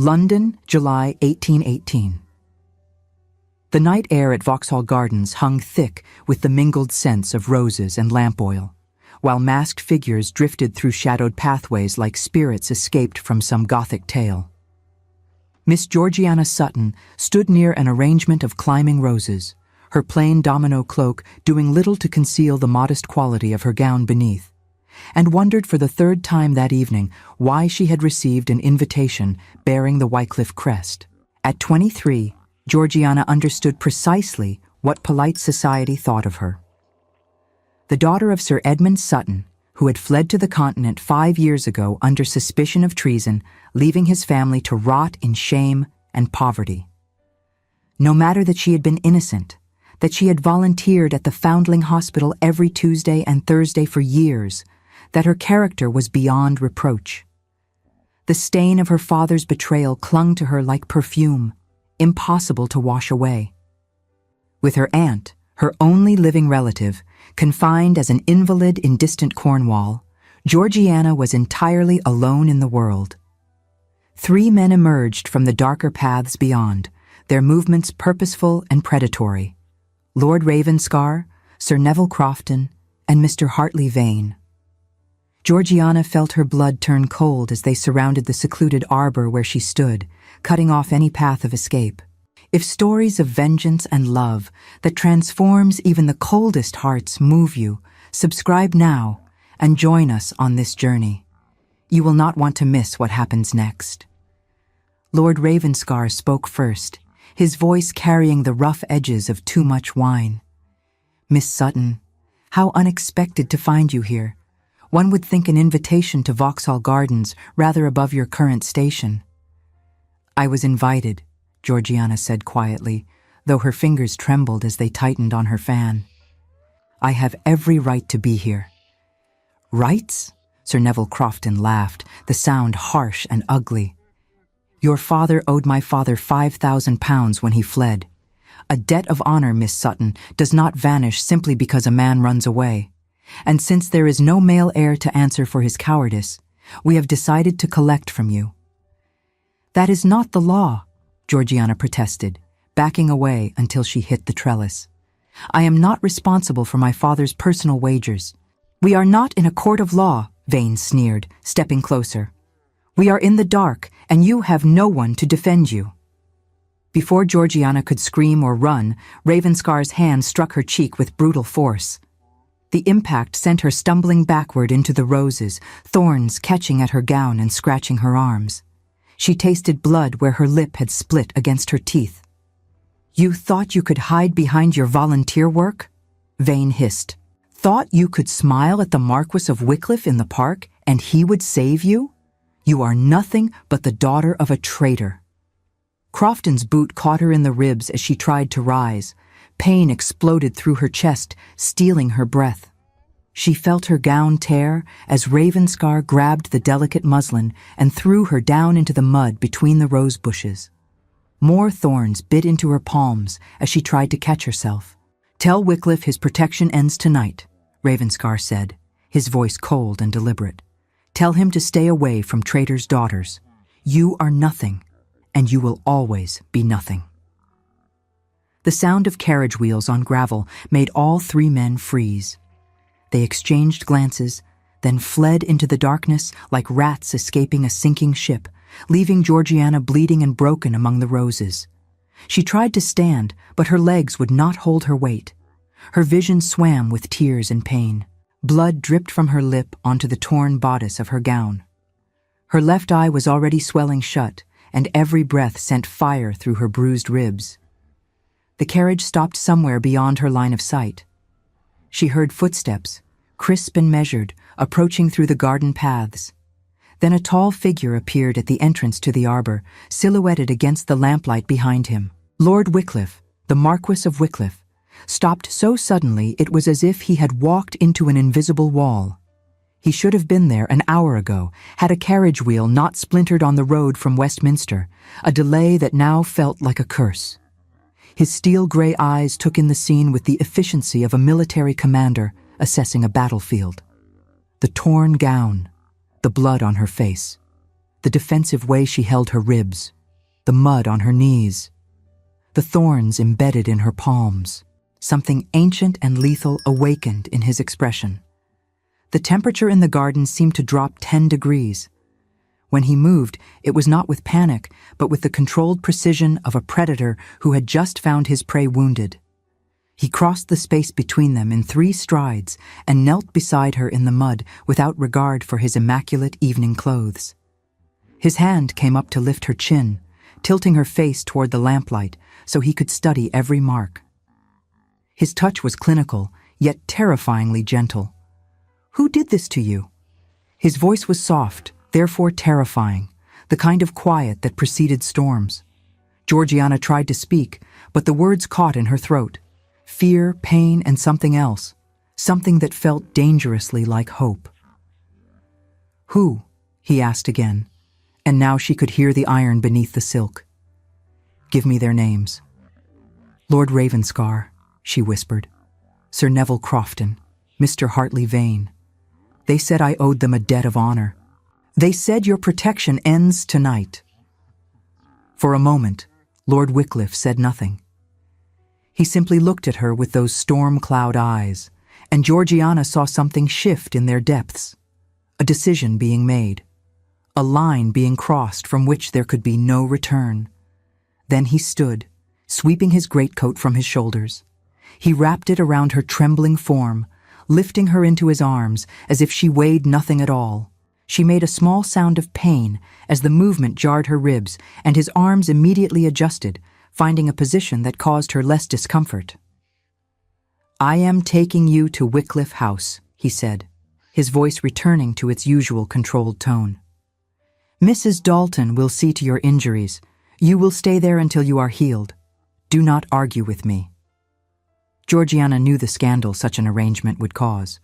London, July 1818. The night air at Vauxhall Gardens hung thick with the mingled scents of roses and lamp oil, while masked figures drifted through shadowed pathways like spirits escaped from some Gothic tale. Miss Georgiana Sutton stood near an arrangement of climbing roses, her plain domino cloak doing little to conceal the modest quality of her gown beneath, and wondered for the third time that evening why she had received an invitation bearing the Wycliffe crest. At 23, Georgiana understood precisely what polite society thought of her. The daughter of Sir Edmund Sutton, who had fled to the continent 5 years ago under suspicion of treason, leaving his family to rot in shame and poverty. No matter that she had been innocent, that she had volunteered at the Foundling Hospital every Tuesday and Thursday for years, that her character was beyond reproach. The stain of her father's betrayal clung to her like perfume, impossible to wash away. With her aunt, her only living relative, confined as an invalid in distant Cornwall, Georgiana was entirely alone in the world. 3 men emerged from the darker paths beyond, their movements purposeful and predatory: Lord Ravenscar, Sir Neville Crofton, and Mr. Hartley Vane. Georgiana felt her blood turn cold as they surrounded the secluded arbor where she stood, cutting off any path of escape. If stories of vengeance and love that transforms even the coldest hearts move you, subscribe now and join us on this journey. You will not want to miss what happens next. Lord Ravenscar spoke first, his voice carrying the rough edges of too much wine. "Miss Sutton, how unexpected to find you here. One would think an invitation to Vauxhall Gardens rather above your current station." "I was invited," Georgiana said quietly, though her fingers trembled as they tightened on her fan. "I have every right to be here." "Rights?" Sir Neville Crofton laughed, the sound harsh and ugly. "Your father owed my father £5,000 when he fled. A debt of honor, Miss Sutton, does not vanish simply because a man runs away. And since there is no male heir to answer for his cowardice, we have decided to collect from you." "That is not the law," Georgiana protested, backing away until she hit the trellis. "I am not responsible for my father's personal wagers." "We are not in a court of law," Vane sneered, stepping closer. "We are in the dark, and you have no one to defend you." Before Georgiana could scream or run, Ravenscar's hand struck her cheek with brutal force. The impact sent her stumbling backward into the roses, thorns catching at her gown and scratching her arms. She tasted blood where her lip had split against her teeth. "You thought you could hide behind your volunteer work?" Vane hissed. "Thought you could smile at the Marquess of Wycliffe in the park and he would save you? You are nothing but the daughter of a traitor." Crofton's boot caught her in the ribs as she tried to rise. Pain exploded through her chest, stealing her breath. She felt her gown tear as Ravenscar grabbed the delicate muslin and threw her down into the mud between the rose bushes. More thorns bit into her palms as she tried to catch herself. "Tell Wycliffe his protection ends tonight," Ravenscar said, his voice cold and deliberate. "Tell him to stay away from traitors' daughters. You are nothing, and you will always be nothing." The sound of carriage wheels on gravel made all 3 men freeze. They exchanged glances, then fled into the darkness like rats escaping a sinking ship, leaving Georgiana bleeding and broken among the roses. She tried to stand, but her legs would not hold her weight. Her vision swam with tears and pain. Blood dripped from her lip onto the torn bodice of her gown. Her left eye was already swelling shut, and every breath sent fire through her bruised ribs. The carriage stopped somewhere beyond her line of sight. She heard footsteps, crisp and measured, approaching through the garden paths. Then a tall figure appeared at the entrance to the arbor, silhouetted against the lamplight behind him. Lord Wycliffe, the Marquess of Wycliffe, stopped so suddenly it was as if he had walked into an invisible wall. He should have been there an hour ago, had a carriage wheel not splintered on the road from Westminster, a delay that now felt like a curse. His steel-gray eyes took in the scene with the efficiency of a military commander assessing a battlefield. The torn gown, the blood on her face. the defensive way she held her ribs, the mud on her knees, the thorns embedded in her palms. Something ancient and lethal awakened in his expression. The temperature in the garden seemed to drop 10 degrees. When he moved, it was not with panic, but with the controlled precision of a predator who had just found his prey wounded. He crossed the space between them in 3 strides and knelt beside her in the mud without regard for his immaculate evening clothes. His hand came up to lift her chin, tilting her face toward the lamplight so he could study every mark. His touch was clinical, yet terrifyingly gentle. "Who did this to you?" His voice was soft, therefore terrifying, the kind of quiet that preceded storms. Georgiana tried to speak, but the words caught in her throat. Fear, pain, and something else. Something that felt dangerously like hope. "Who?" he asked again, and now she could hear the iron beneath the silk. "Give me their names." "Lord Ravenscar," she whispered. "Sir Neville Crofton, Mr. Hartley Vane. They said I owed them a debt of honor. They said your protection ends tonight." For a moment, Lord Wycliffe said nothing. He simply looked at her with those storm cloud eyes, and Georgiana saw something shift in their depths. A decision being made. A line being crossed from which there could be no return. Then he stood, sweeping his greatcoat from his shoulders. He wrapped it around her trembling form, lifting her into his arms as if she weighed nothing at all. She made a small sound of pain as the movement jarred her ribs, and his arms immediately adjusted, finding a position that caused her less discomfort. "I am taking you to Wycliffe House," he said, his voice returning to its usual controlled tone. "Mrs. Dalton will see to your injuries. You will stay there until you are healed. Do not argue with me." Georgiana knew the scandal such an arrangement would cause.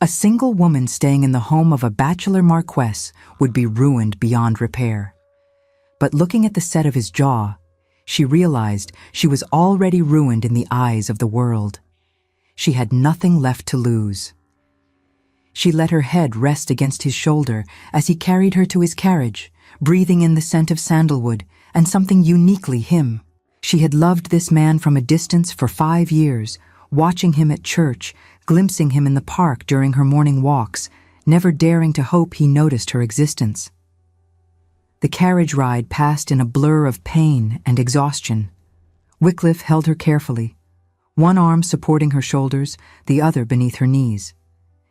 A single woman staying in the home of a bachelor Marquess would be ruined beyond repair. But looking at the set of his jaw, she realized she was already ruined in the eyes of the world. She had nothing left to lose. She let her head rest against his shoulder as he carried her to his carriage, breathing in the scent of sandalwood and something uniquely him. She had loved this man from a distance for 5 years, watching him at church, glimpsing him in the park during her morning walks, never daring to hope he noticed her existence. The carriage ride passed in a blur of pain and exhaustion. Wycliffe held her carefully, one arm supporting her shoulders, the other beneath her knees.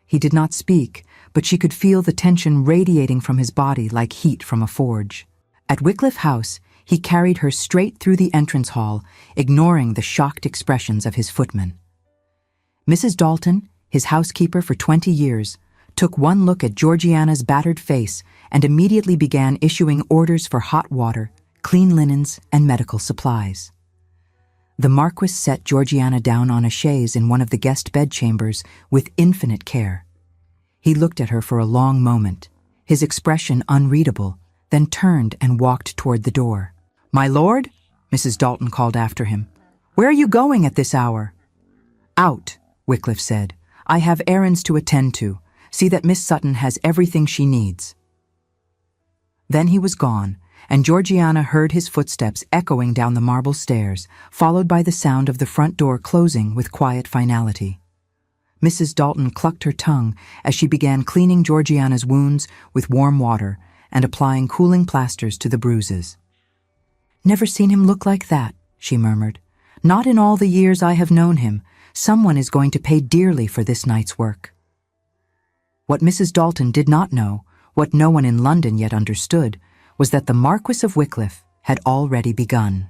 He did not speak, but she could feel the tension radiating from his body like heat from a forge. At Wycliffe House, he carried her straight through the entrance hall, ignoring the shocked expressions of his footmen. Mrs. Dalton, his housekeeper for 20 years, took one look at Georgiana's battered face and immediately began issuing orders for hot water, clean linens, and medical supplies. The Marquess set Georgiana down on a chaise in one of the guest bedchambers with infinite care. He looked at her for a long moment, his expression unreadable, then turned and walked toward the door. "My lord?" Mrs. Dalton called after him. "Where are you going at this hour?" "Out," Wycliffe said. "I have errands to attend to. See that Miss Sutton has everything she needs." Then he was gone, and Georgiana heard his footsteps echoing down the marble stairs, followed by the sound of the front door closing with quiet finality. Mrs. Dalton clucked her tongue as she began cleaning Georgiana's wounds with warm water and applying cooling plasters to the bruises. "Never seen him look like that," she murmured. "Not in all the years I have known him. Someone is going to pay dearly for this night's work." What Mrs. Dalton did not know, what no one in London yet understood, was that the Marquess of Wycliffe had already begun.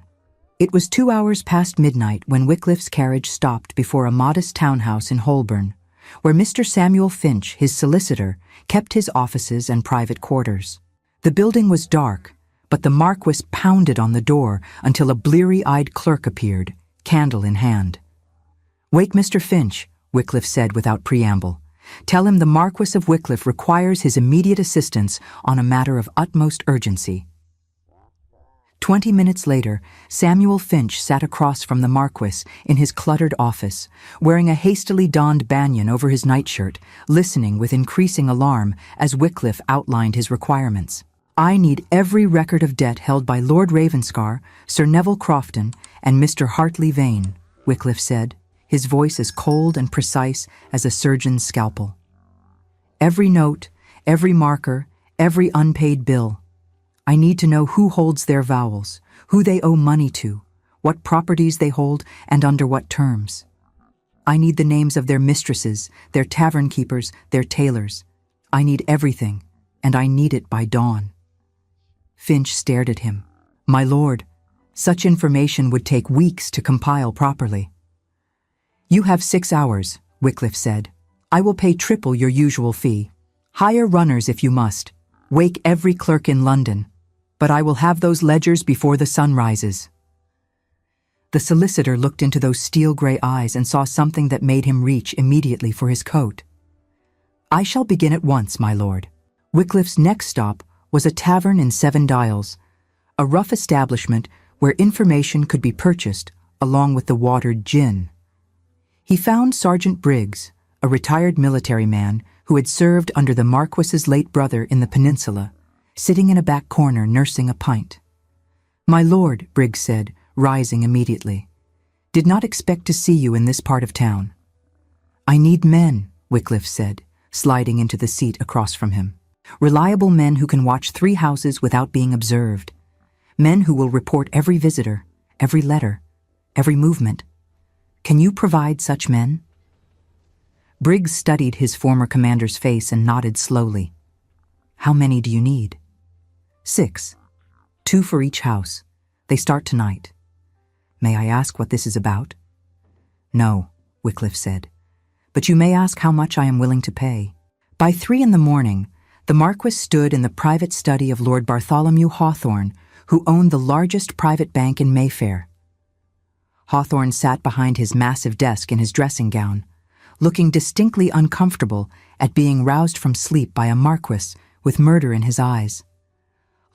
It was 2 hours past midnight when Wycliffe's carriage stopped before a modest townhouse in Holborn, where Mr. Samuel Finch, his solicitor, kept his offices and private quarters. The building was dark, but the Marquess pounded on the door until a bleary-eyed clerk appeared, candle in hand. "Wake Mr. Finch," Wycliffe said without preamble. "Tell him the Marquess of Wycliffe requires his immediate assistance on a matter of utmost urgency." 20 minutes later, Samuel Finch sat across from the Marquess in his cluttered office, wearing a hastily donned banyan over his nightshirt, listening with increasing alarm as Wycliffe outlined his requirements. I need every record of debt held by Lord Ravenscar, Sir Neville Crofton, and Mr. Hartley Vane, Wycliffe said, his voice as cold and precise as a surgeon's scalpel. Every note, every marker, every unpaid bill. I need to know who holds their vowels, who they owe money to, what properties they hold, and under what terms. I need the names of their mistresses, their tavern keepers, their tailors. I need everything, and I need it by dawn. Finch stared at him. My lord, such information would take weeks to compile properly. You have 6 hours, Wycliffe said. I will pay triple your usual fee. Hire runners if you must. Wake every clerk in London. But I will have those ledgers before the sun rises. The solicitor looked into those steel-gray eyes and saw something that made him reach immediately for his coat. I shall begin at once, my lord. Wycliffe's next stop was a tavern in 7 Dials, a rough establishment where information could be purchased along with the watered gin. He found Sergeant Briggs, a retired military man who had served under the Marquess's late brother in the peninsula, sitting in a back corner nursing a pint. My lord, Briggs said, rising immediately. Did not expect to see you in this part of town. I need men, Wycliffe said, sliding into the seat across from him. Reliable men who can watch 3 houses without being observed. Men who will report every visitor, every letter, every movement. Can you provide such men? Briggs studied his former commander's face and nodded slowly. How many do you need? 6. 2 for each house. They start tonight. May I ask what this is about? No, Wycliffe said. But you may ask how much I am willing to pay. By 3 in the morning, the Marquess stood in the private study of Lord Bartholomew Hawthorne, who owned the largest private bank in Mayfair. Hawthorne sat behind his massive desk in his dressing gown, looking distinctly uncomfortable at being roused from sleep by a Marquess with murder in his eyes.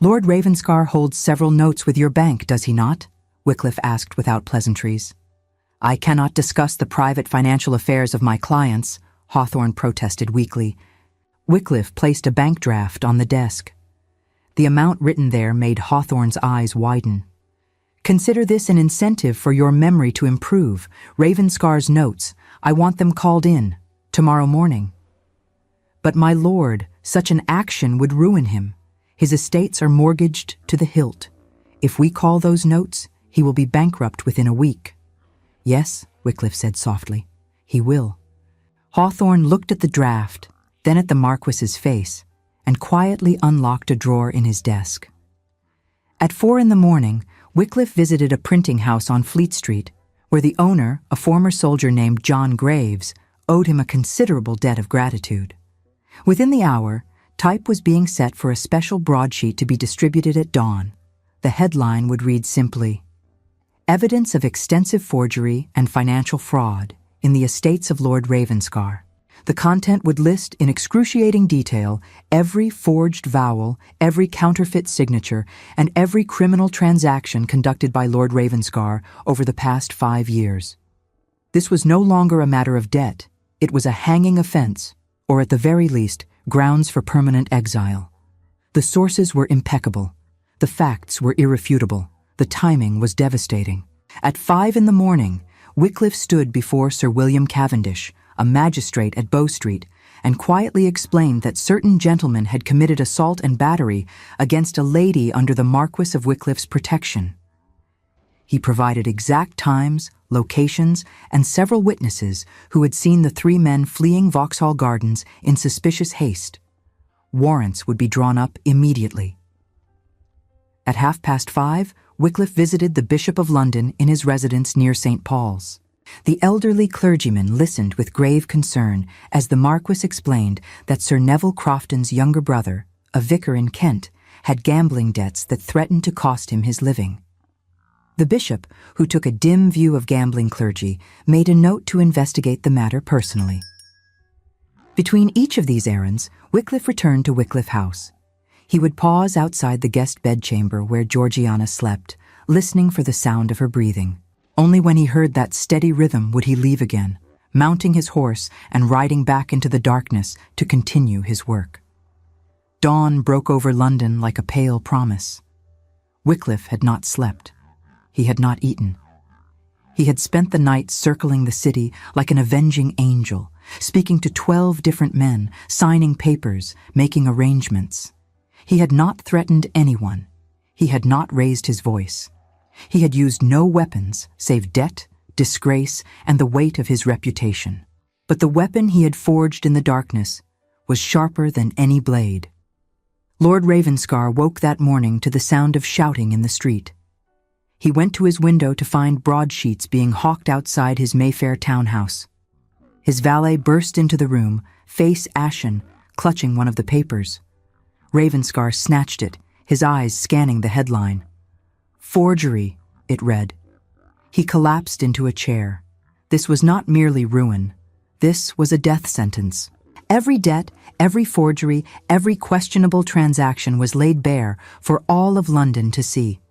Lord Ravenscar holds several notes with your bank, does he not? Wycliffe asked without pleasantries. I cannot discuss the private financial affairs of my clients, Hawthorne protested weakly. Wycliffe placed a bank draft on the desk. The amount written there made Hawthorne's eyes widen. Consider this an incentive for your memory to improve. Ravenscar's notes, I want them called in, tomorrow morning. But my lord, such an action would ruin him. His estates are mortgaged to the hilt. If we call those notes, he will be bankrupt within a week. Yes, Wycliffe said softly, he will. Hawthorne looked at the draft, then at the Marquess's face, and quietly unlocked a drawer in his desk. At 4 in the morning, Wycliffe visited a printing house on Fleet Street, where the owner, a former soldier named John Graves, owed him a considerable debt of gratitude. Within the hour, type was being set for a special broadsheet to be distributed at dawn. The headline would read simply, Evidence of extensive forgery and financial fraud in the estates of Lord Ravenscar. The content would list in excruciating detail every forged vowel, every counterfeit signature, and every criminal transaction conducted by Lord Ravenscar over the past 5 years. This was no longer a matter of debt. It was a hanging offense, or at the very least, grounds for permanent exile. The sources were impeccable. The facts were irrefutable. The timing was devastating. At 5 in the morning, Wycliffe stood before Sir William Cavendish, a magistrate at Bow Street, and quietly explained that certain gentlemen had committed assault and battery against a lady under the Marquess of Wycliffe's protection. He provided exact times, locations, and several witnesses who had seen the 3 men fleeing Vauxhall Gardens in suspicious haste. Warrants would be drawn up immediately. At 5:30, Wycliffe visited the Bishop of London in his residence near St. Paul's. The elderly clergyman listened with grave concern as the Marquess explained that Sir Neville Crofton's younger brother, a vicar in Kent, had gambling debts that threatened to cost him his living. The bishop, who took a dim view of gambling clergy, made a note to investigate the matter personally. Between each of these errands, Wycliffe returned to Wycliffe House. He would pause outside the guest bedchamber where Georgiana slept, listening for the sound of her breathing. Only when he heard that steady rhythm would he leave again, mounting his horse and riding back into the darkness to continue his work. Dawn broke over London like a pale promise. Wycliffe had not slept. He had not eaten. He had spent the night circling the city like an avenging angel, speaking to 12 different men, signing papers, making arrangements. He had not threatened anyone. He had not raised his voice. He had used no weapons save debt, disgrace, and the weight of his reputation. But the weapon he had forged in the darkness was sharper than any blade. Lord Ravenscar woke that morning to the sound of shouting in the street. He went to his window to find broadsheets being hawked outside his Mayfair townhouse. His valet burst into the room, face ashen, clutching one of the papers. Ravenscar snatched it, his eyes scanning the headline. "Forgery," it read. He collapsed into a chair. This was not merely ruin. This was a death sentence. Every debt, every forgery, every questionable transaction was laid bare for all of London to see.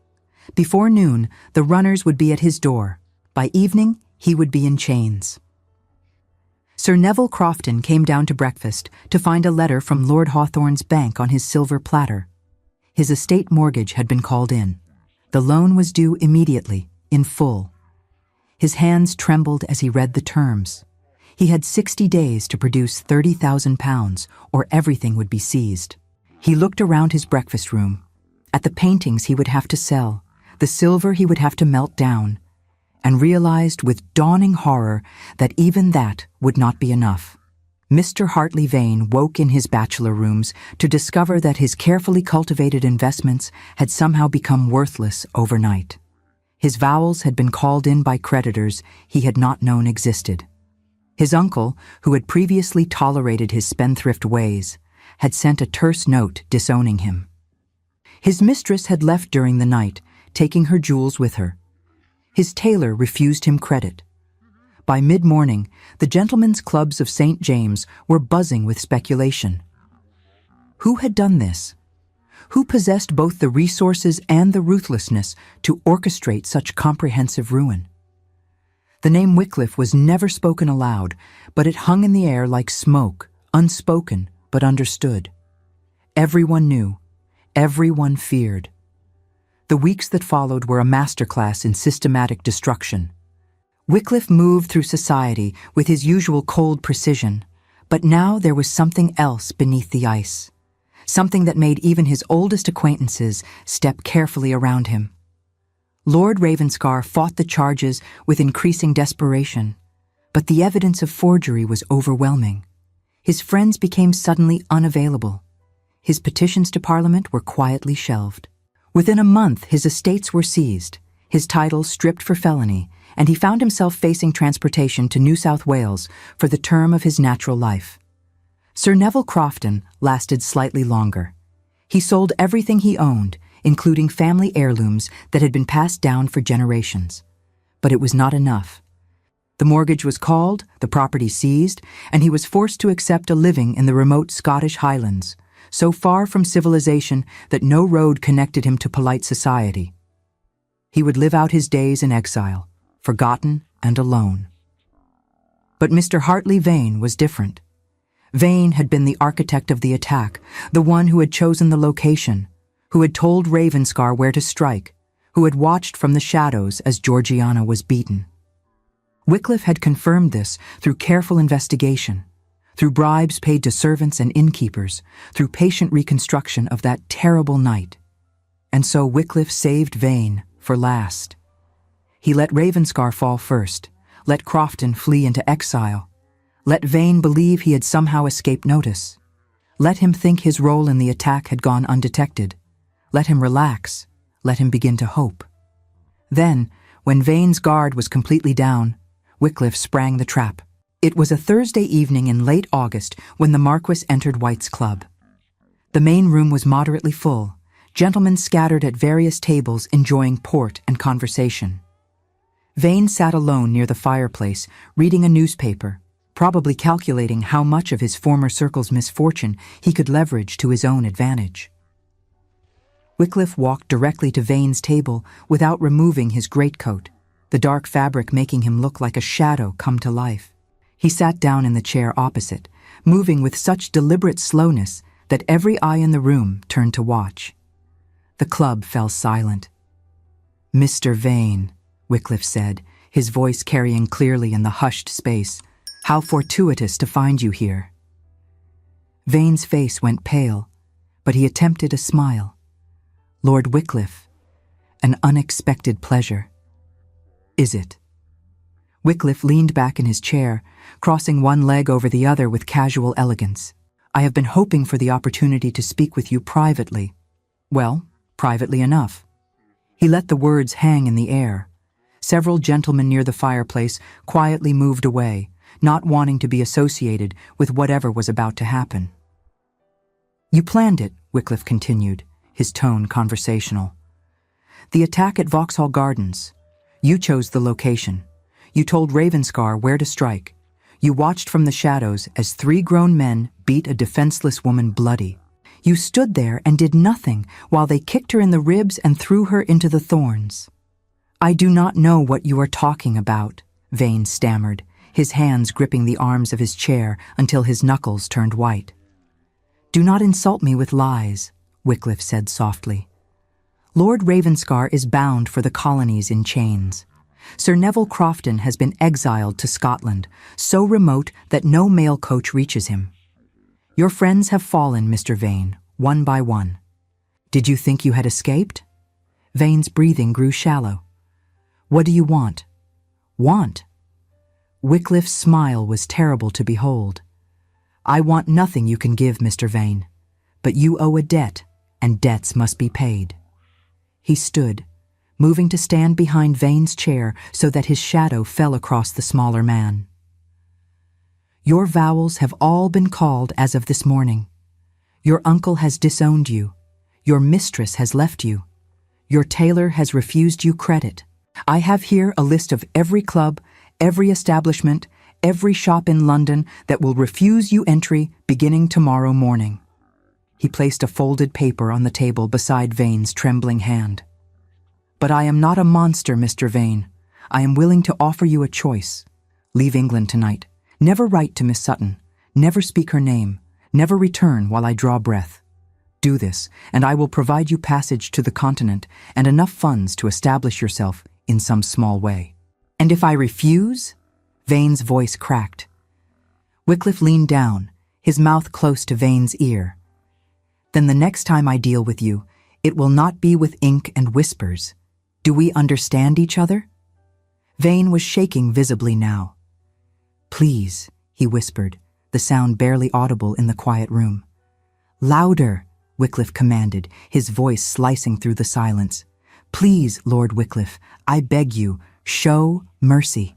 Before noon, the runners would be at his door. By evening, he would be in chains. Sir Neville Crofton came down to breakfast to find a letter from Lord Hawthorne's bank on his silver platter. His estate mortgage had been called in. The loan was due immediately, in full. His hands trembled as he read the terms. He had 60 days to produce £30,000, or everything would be seized. He looked around his breakfast room, at the paintings he would have to sell, the silver he would have to melt down, and realized with dawning horror that even that would not be enough. Mr. Hartley Vane woke in his bachelor rooms to discover that his carefully cultivated investments had somehow become worthless overnight. His vowels had been called in by creditors he had not known existed. His uncle, who had previously tolerated his spendthrift ways, had sent a terse note disowning him. His mistress had left during the night, taking her jewels with her. His tailor refused him credit. By mid-morning, the gentlemen's clubs of St. James were buzzing with speculation. Who had done this? Who possessed both the resources and the ruthlessness to orchestrate such comprehensive ruin? The name Wycliffe was never spoken aloud, but it hung in the air like smoke, unspoken but understood. Everyone knew. Everyone feared. The weeks that followed were a masterclass in systematic destruction. Wycliffe moved through society with his usual cold precision, but now there was something else beneath the ice, something that made even his oldest acquaintances step carefully around him. Lord Ravenscar fought the charges with increasing desperation, but the evidence of forgery was overwhelming. His friends became suddenly unavailable. His petitions to Parliament were quietly shelved. Within a month, his estates were seized, his titles stripped for felony, and he found himself facing transportation to New South Wales for the term of his natural life. Sir Neville Crofton lasted slightly longer. He sold everything he owned, including family heirlooms that had been passed down for generations. But it was not enough. The mortgage was called, the property seized, and he was forced to accept a living in the remote Scottish Highlands, so far from civilization that no road connected him to polite society. He would live out his days in exile, forgotten and alone. But Mr. Hartley Vane was different. Vane had been the architect of the attack, the one who had chosen the location, who had told Ravenscar where to strike, who had watched from the shadows as Georgiana was beaten. Wycliffe had confirmed this through careful investigation, through bribes paid to servants and innkeepers, through patient reconstruction of that terrible night. And so Wycliffe saved Vane for last. He let Ravenscar fall first, let Crofton flee into exile, let Vane believe he had somehow escaped notice, let him think his role in the attack had gone undetected, let him relax, let him begin to hope. Then, when Vane's guard was completely down, Wycliffe sprang the trap. It was a Thursday evening in late August when the Marquess entered White's club. The main room was moderately full, gentlemen scattered at various tables enjoying port and conversation. Vane sat alone near the fireplace, reading a newspaper, probably calculating how much of his former circle's misfortune he could leverage to his own advantage. Wycliffe walked directly to Vane's table without removing his greatcoat, the dark fabric making him look like a shadow come to life. He sat down in the chair opposite, moving with such deliberate slowness that every eye in the room turned to watch. The club fell silent. "Mr. Vane," Wycliffe said, his voice carrying clearly in the hushed space, "how fortuitous to find you here." Vane's face went pale, but he attempted a smile. "Lord Wycliffe, an unexpected pleasure." "Is it?" Wycliffe leaned back in his chair, crossing one leg over the other with casual elegance. "I have been hoping for the opportunity to speak with you privately." "Well, privately enough." He let the words hang in the air. Several gentlemen near the fireplace quietly moved away, not wanting to be associated with whatever was about to happen. "You planned it," Wycliffe continued, his tone conversational. "The attack at Vauxhall Gardens. You chose the location. You told Ravenscar where to strike. You watched from the shadows as 3 grown men beat a defenseless woman bloody. You stood there and did nothing while they kicked her in the ribs and threw her into the thorns." "I do not know what you are talking about," Vane stammered, his hands gripping the arms of his chair until his knuckles turned white. "Do not insult me with lies," Wycliffe said softly. "Lord Ravenscar is bound for the colonies in chains. Sir Neville Crofton has been exiled to Scotland, so remote that no mail coach reaches him. Your friends have fallen, Mr. Vane, one by one. Did you think you had escaped?" Vane's breathing grew shallow. "What do you want?" "Want?" Wycliffe's smile was terrible to behold. "I want nothing you can give, Mr. Vane, but you owe a debt, and debts must be paid." He stood, moving to stand behind Vane's chair so that his shadow fell across the smaller man. "Your vowels have all been called as of this morning. Your uncle has disowned you. Your mistress has left you. Your tailor has refused you credit. I have here a list of every club, every establishment, every shop in London that will refuse you entry beginning tomorrow morning." He placed a folded paper on the table beside Vane's trembling hand. "But I am not a monster, Mr. Vane. I am willing to offer you a choice. Leave England tonight. Never write to Miss Sutton. Never speak her name. Never return while I draw breath. Do this, and I will provide you passage to the continent and enough funds to establish yourself in some small way." "And if I refuse?" Vane's voice cracked. Wycliffe leaned down, his mouth close to Vane's ear. "Then the next time I deal with you, it will not be with ink and whispers. Do we understand each other?" Vane was shaking visibly now. "Please," he whispered, the sound barely audible in the quiet room. "Louder," Wycliffe commanded, his voice slicing through the silence. "Please, Lord Wycliffe, I beg you, show mercy."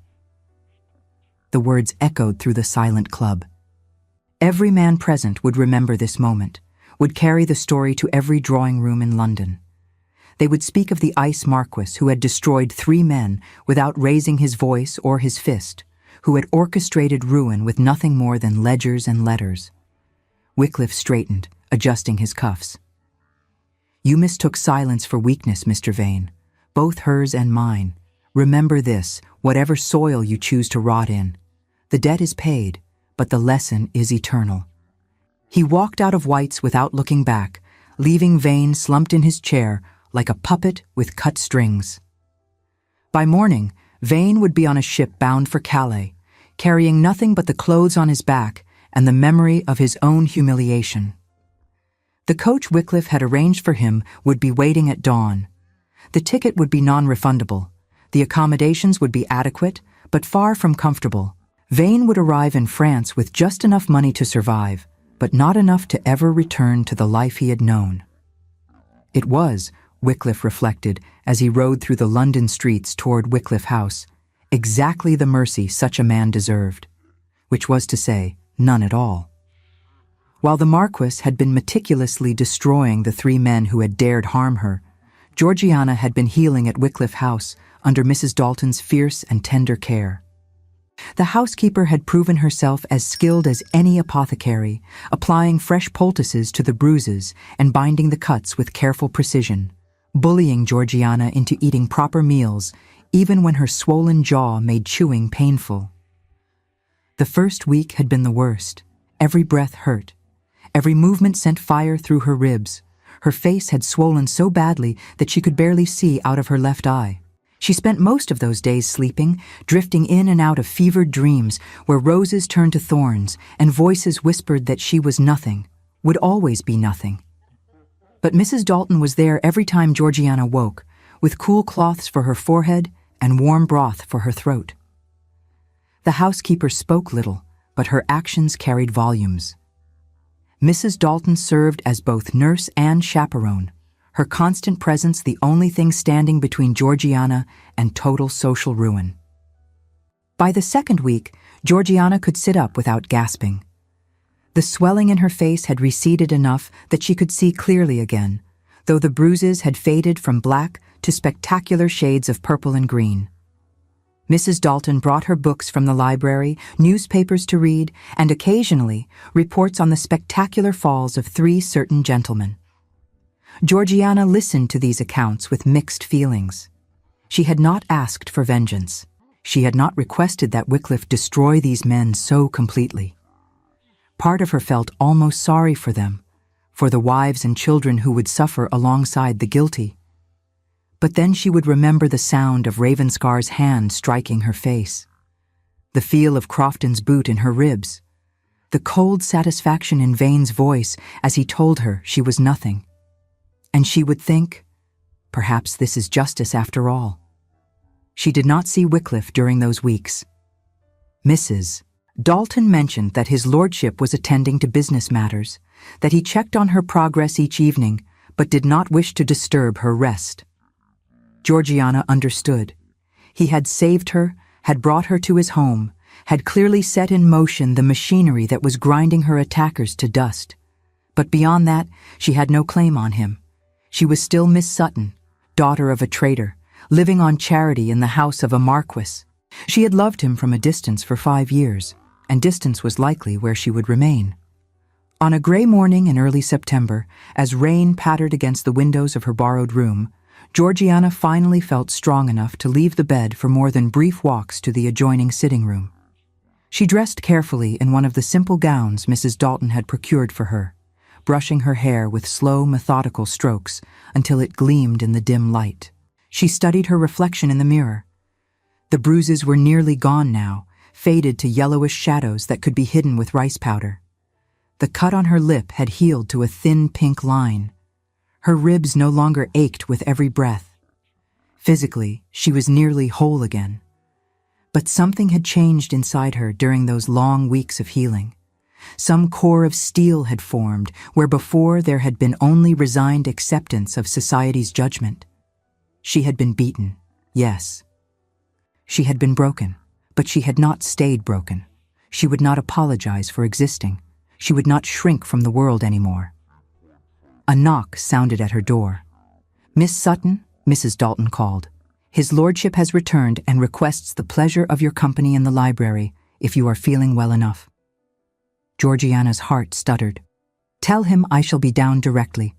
The words echoed through the silent club. Every man present would remember this moment, would carry the story to every drawing room in London. They would speak of the ice Marquess who had destroyed 3 men without raising his voice or his fist, who had orchestrated ruin with nothing more than ledgers and letters. Wycliffe straightened, adjusting his cuffs. "You mistook silence for weakness, Mr. Vane, both hers and mine. Remember this, whatever soil you choose to rot in. The debt is paid, but the lesson is eternal." He walked out of White's without looking back, leaving Vane slumped in his chair like a puppet with cut strings. By morning, Vane would be on a ship bound for Calais, carrying nothing but the clothes on his back and the memory of his own humiliation. The coach Wycliffe had arranged for him would be waiting at dawn. The ticket would be non-refundable. The accommodations would be adequate, but far from comfortable. Vane would arrive in France with just enough money to survive, but not enough to ever return to the life he had known. It was, Wycliffe reflected as he rode through the London streets toward Wycliffe House, exactly the mercy such a man deserved, which was to say, none at all. While the Marquess had been meticulously destroying the 3 men who had dared harm her, Georgiana had been healing at Wycliffe House under Mrs. Dalton's fierce and tender care. The housekeeper had proven herself as skilled as any apothecary, applying fresh poultices to the bruises and binding the cuts with careful precision, bullying Georgiana into eating proper meals even when her swollen jaw made chewing painful. The first week had been the worst. Every breath hurt. Every movement sent fire through her ribs. Her face had swollen so badly that she could barely see out of her left eye. She spent most of those days sleeping, drifting in and out of fevered dreams where roses turned to thorns and voices whispered that she was nothing, would always be nothing. But Mrs. Dalton was there every time Georgiana woke, with cool cloths for her forehead and warm broth for her throat. The housekeeper spoke little, but her actions carried volumes. Mrs. Dalton served as both nurse and chaperone, her constant presence the only thing standing between Georgiana and total social ruin. By the second week, Georgiana could sit up without gasping. The swelling in her face had receded enough that she could see clearly again, though the bruises had faded from black to spectacular shades of purple and green. Mrs. Dalton brought her books from the library, newspapers to read, and occasionally reports on the spectacular falls of 3 certain gentlemen. Georgiana listened to these accounts with mixed feelings. She had not asked for vengeance. She had not requested that Wycliffe destroy these men so completely. Part of her felt almost sorry for them, for the wives and children who would suffer alongside the guilty. But then she would remember the sound of Ravenscar's hand striking her face, the feel of Crofton's boot in her ribs, the cold satisfaction in Vane's voice as he told her she was nothing. And she would think, perhaps this is justice after all. She did not see Wycliffe during those weeks. Mrs. Dalton mentioned that his lordship was attending to business matters, that he checked on her progress each evening, but did not wish to disturb her rest. Georgiana understood. He had saved her, had brought her to his home, had clearly set in motion the machinery that was grinding her attackers to dust. But beyond that, she had no claim on him. She was still Miss Sutton, daughter of a trader, living on charity in the house of a Marquess. She had loved him from a distance for 5 years, and distance was likely where she would remain. On a gray morning in early September, as rain pattered against the windows of her borrowed room, Georgiana finally felt strong enough to leave the bed for more than brief walks to the adjoining sitting room. She dressed carefully in one of the simple gowns Mrs. Dalton had procured for her, brushing her hair with slow, methodical strokes until it gleamed in the dim light. She studied her reflection in the mirror. The bruises were nearly gone now, faded to yellowish shadows that could be hidden with rice powder. The cut on her lip had healed to a thin pink line. Her ribs no longer ached with every breath. Physically, she was nearly whole again. But something had changed inside her during those long weeks of healing. Some core of steel had formed where before there had been only resigned acceptance of society's judgment. She had been beaten, yes. She had been broken, but she had not stayed broken. She would not apologize for existing. She would not shrink from the world anymore. A knock sounded at her door. "Miss Sutton," Mrs. Dalton called. "His lordship has returned and requests the pleasure of your company in the library, if you are feeling well enough." Georgiana's heart stuttered. "Tell him I shall be down directly."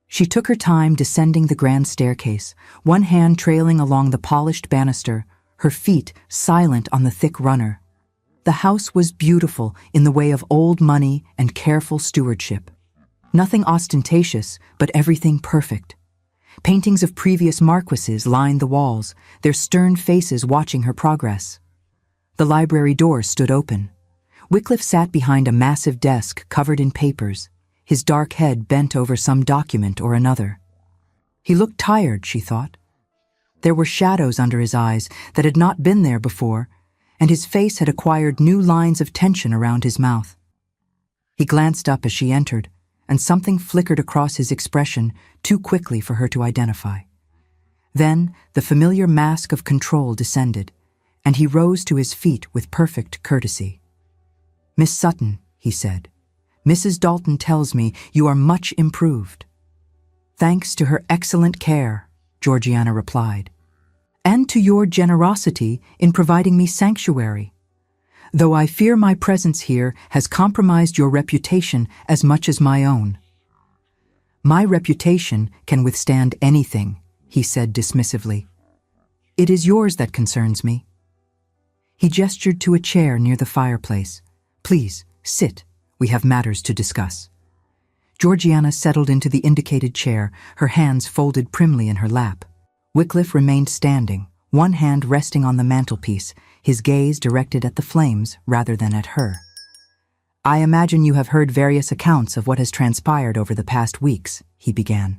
She took her time descending the grand staircase, one hand trailing along the polished banister, her feet silent on the thick runner. The house was beautiful in the way of old money and careful stewardship. Nothing ostentatious, but everything perfect. Paintings of previous marquesses lined the walls, their stern faces watching her progress. The library door stood open. Wycliffe sat behind a massive desk covered in papers, his dark head bent over some document or another. He looked tired, she thought. There were shadows under his eyes that had not been there before, and his face had acquired new lines of tension around his mouth. He glanced up as she entered, and something flickered across his expression too quickly for her to identify. Then the familiar mask of control descended, and he rose to his feet with perfect courtesy. "Miss Sutton," he said, "Mrs. Dalton tells me you are much improved." "Thanks to her excellent care," Georgiana replied, "and to your generosity in providing me sanctuary, though I fear my presence here has compromised your reputation as much as my own." "My reputation can withstand anything," he said dismissively. "It is yours that concerns me." He gestured to a chair near the fireplace. "Please, sit. We have matters to discuss." Georgiana settled into the indicated chair, her hands folded primly in her lap. Wycliffe remained standing, one hand resting on the mantelpiece, his gaze directed at the flames rather than at her. "I imagine you have heard various accounts of what has transpired over the past weeks," he began.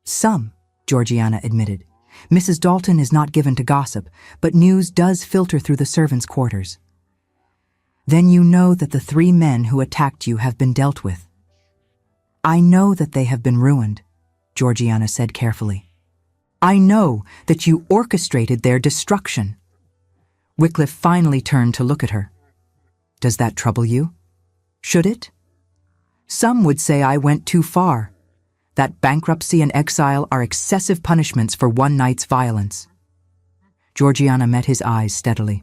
"Some," Georgiana admitted. "Mrs. Dalton is not given to gossip, but news does filter through the servants' quarters." "Then you know that the 3 men who attacked you have been dealt with." "I know that they have been ruined," Georgiana said carefully. "I know that you orchestrated their destruction." Wycliffe finally turned to look at her. "Does that trouble you? Should it? Some would say I went too far, that bankruptcy and exile are excessive punishments for one night's violence." Georgiana met his eyes steadily.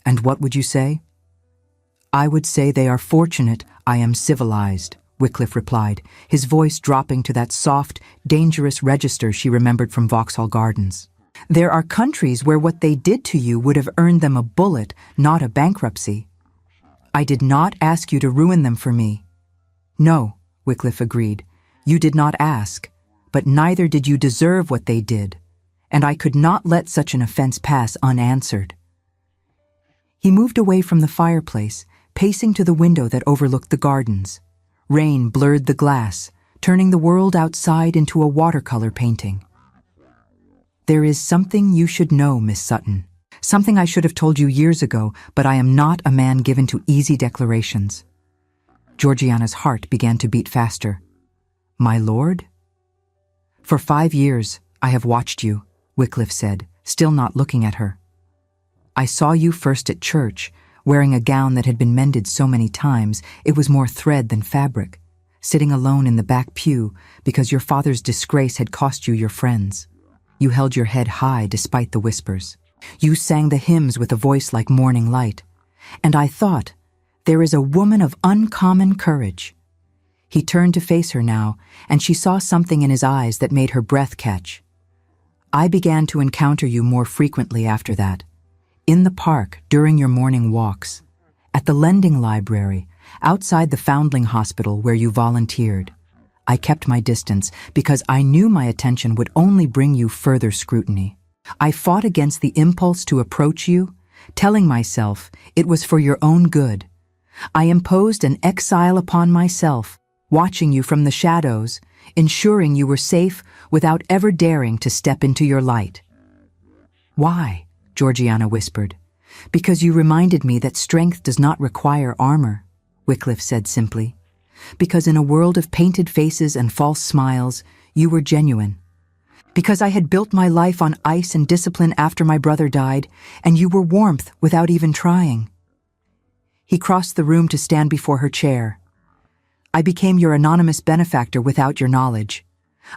"And what would you say?" "I would say they are fortunate I am civilized," Wycliffe replied, his voice dropping to that soft, dangerous register she remembered from Vauxhall Gardens. "There are countries where what they did to you would have earned them a bullet, not a bankruptcy. I did not ask you to ruin them for me." "No," Wycliffe agreed. "You did not ask, but neither did you deserve what they did, and I could not let such an offense pass unanswered." He moved away from the fireplace, pacing to the window that overlooked the gardens. Rain blurred the glass, turning the world outside into a watercolor painting. "There is something you should know, Miss Sutton. Something I should have told you years ago, but I am not a man given to easy declarations." Georgiana's heart began to beat faster. "My lord?" "For 5 years I have watched you," Wycliffe said, still not looking at her. "I saw you first at church, wearing a gown that had been mended so many times it was more thread than fabric, sitting alone in the back pew because your father's disgrace had cost you your friends. You held your head high despite the whispers. You sang the hymns with a voice like morning light. And I thought, there is a woman of uncommon courage." He turned to face her now, and she saw something in his eyes that made her breath catch. "I began to encounter you more frequently after that. In the park, during your morning walks. At the lending library, outside the foundling hospital where you volunteered. I kept my distance because I knew my attention would only bring you further scrutiny. I fought against the impulse to approach you, telling myself it was for your own good. I imposed an exile upon myself, watching you from the shadows, ensuring you were safe without ever daring to step into your light." "Why?" Georgiana whispered. "Because you reminded me that strength does not require armor," Wycliffe said simply. "Because in a world of painted faces and false smiles, you were genuine. Because I had built my life on ice and discipline after my brother died, and you were warmth without even trying." He crossed the room to stand before her chair. "I became your anonymous benefactor without your knowledge.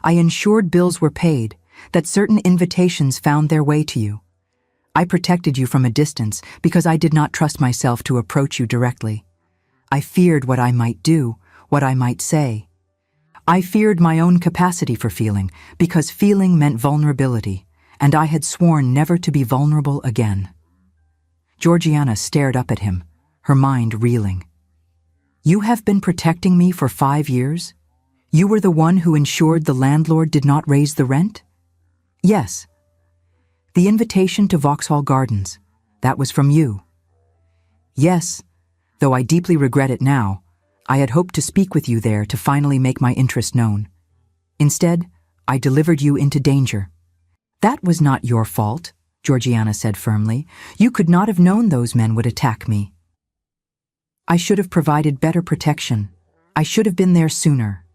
I ensured bills were paid, that certain invitations found their way to you. I protected you from a distance because I did not trust myself to approach you directly. I feared what I might do, what I might say. I feared my own capacity for feeling, because feeling meant vulnerability, and I had sworn never to be vulnerable again." Georgiana stared up at him, her mind reeling. "You have been protecting me for 5 years? You were the one who ensured the landlord did not raise the rent?" "Yes." "The invitation to Vauxhall Gardens, that was from you?" "Yes, though I deeply regret it now. I had hoped to speak with you there to finally make my interest known. Instead, I delivered you into danger." "That was not your fault," Georgiana said firmly. "You could not have known those men would attack me." "I should have provided better protection. I should have been there sooner."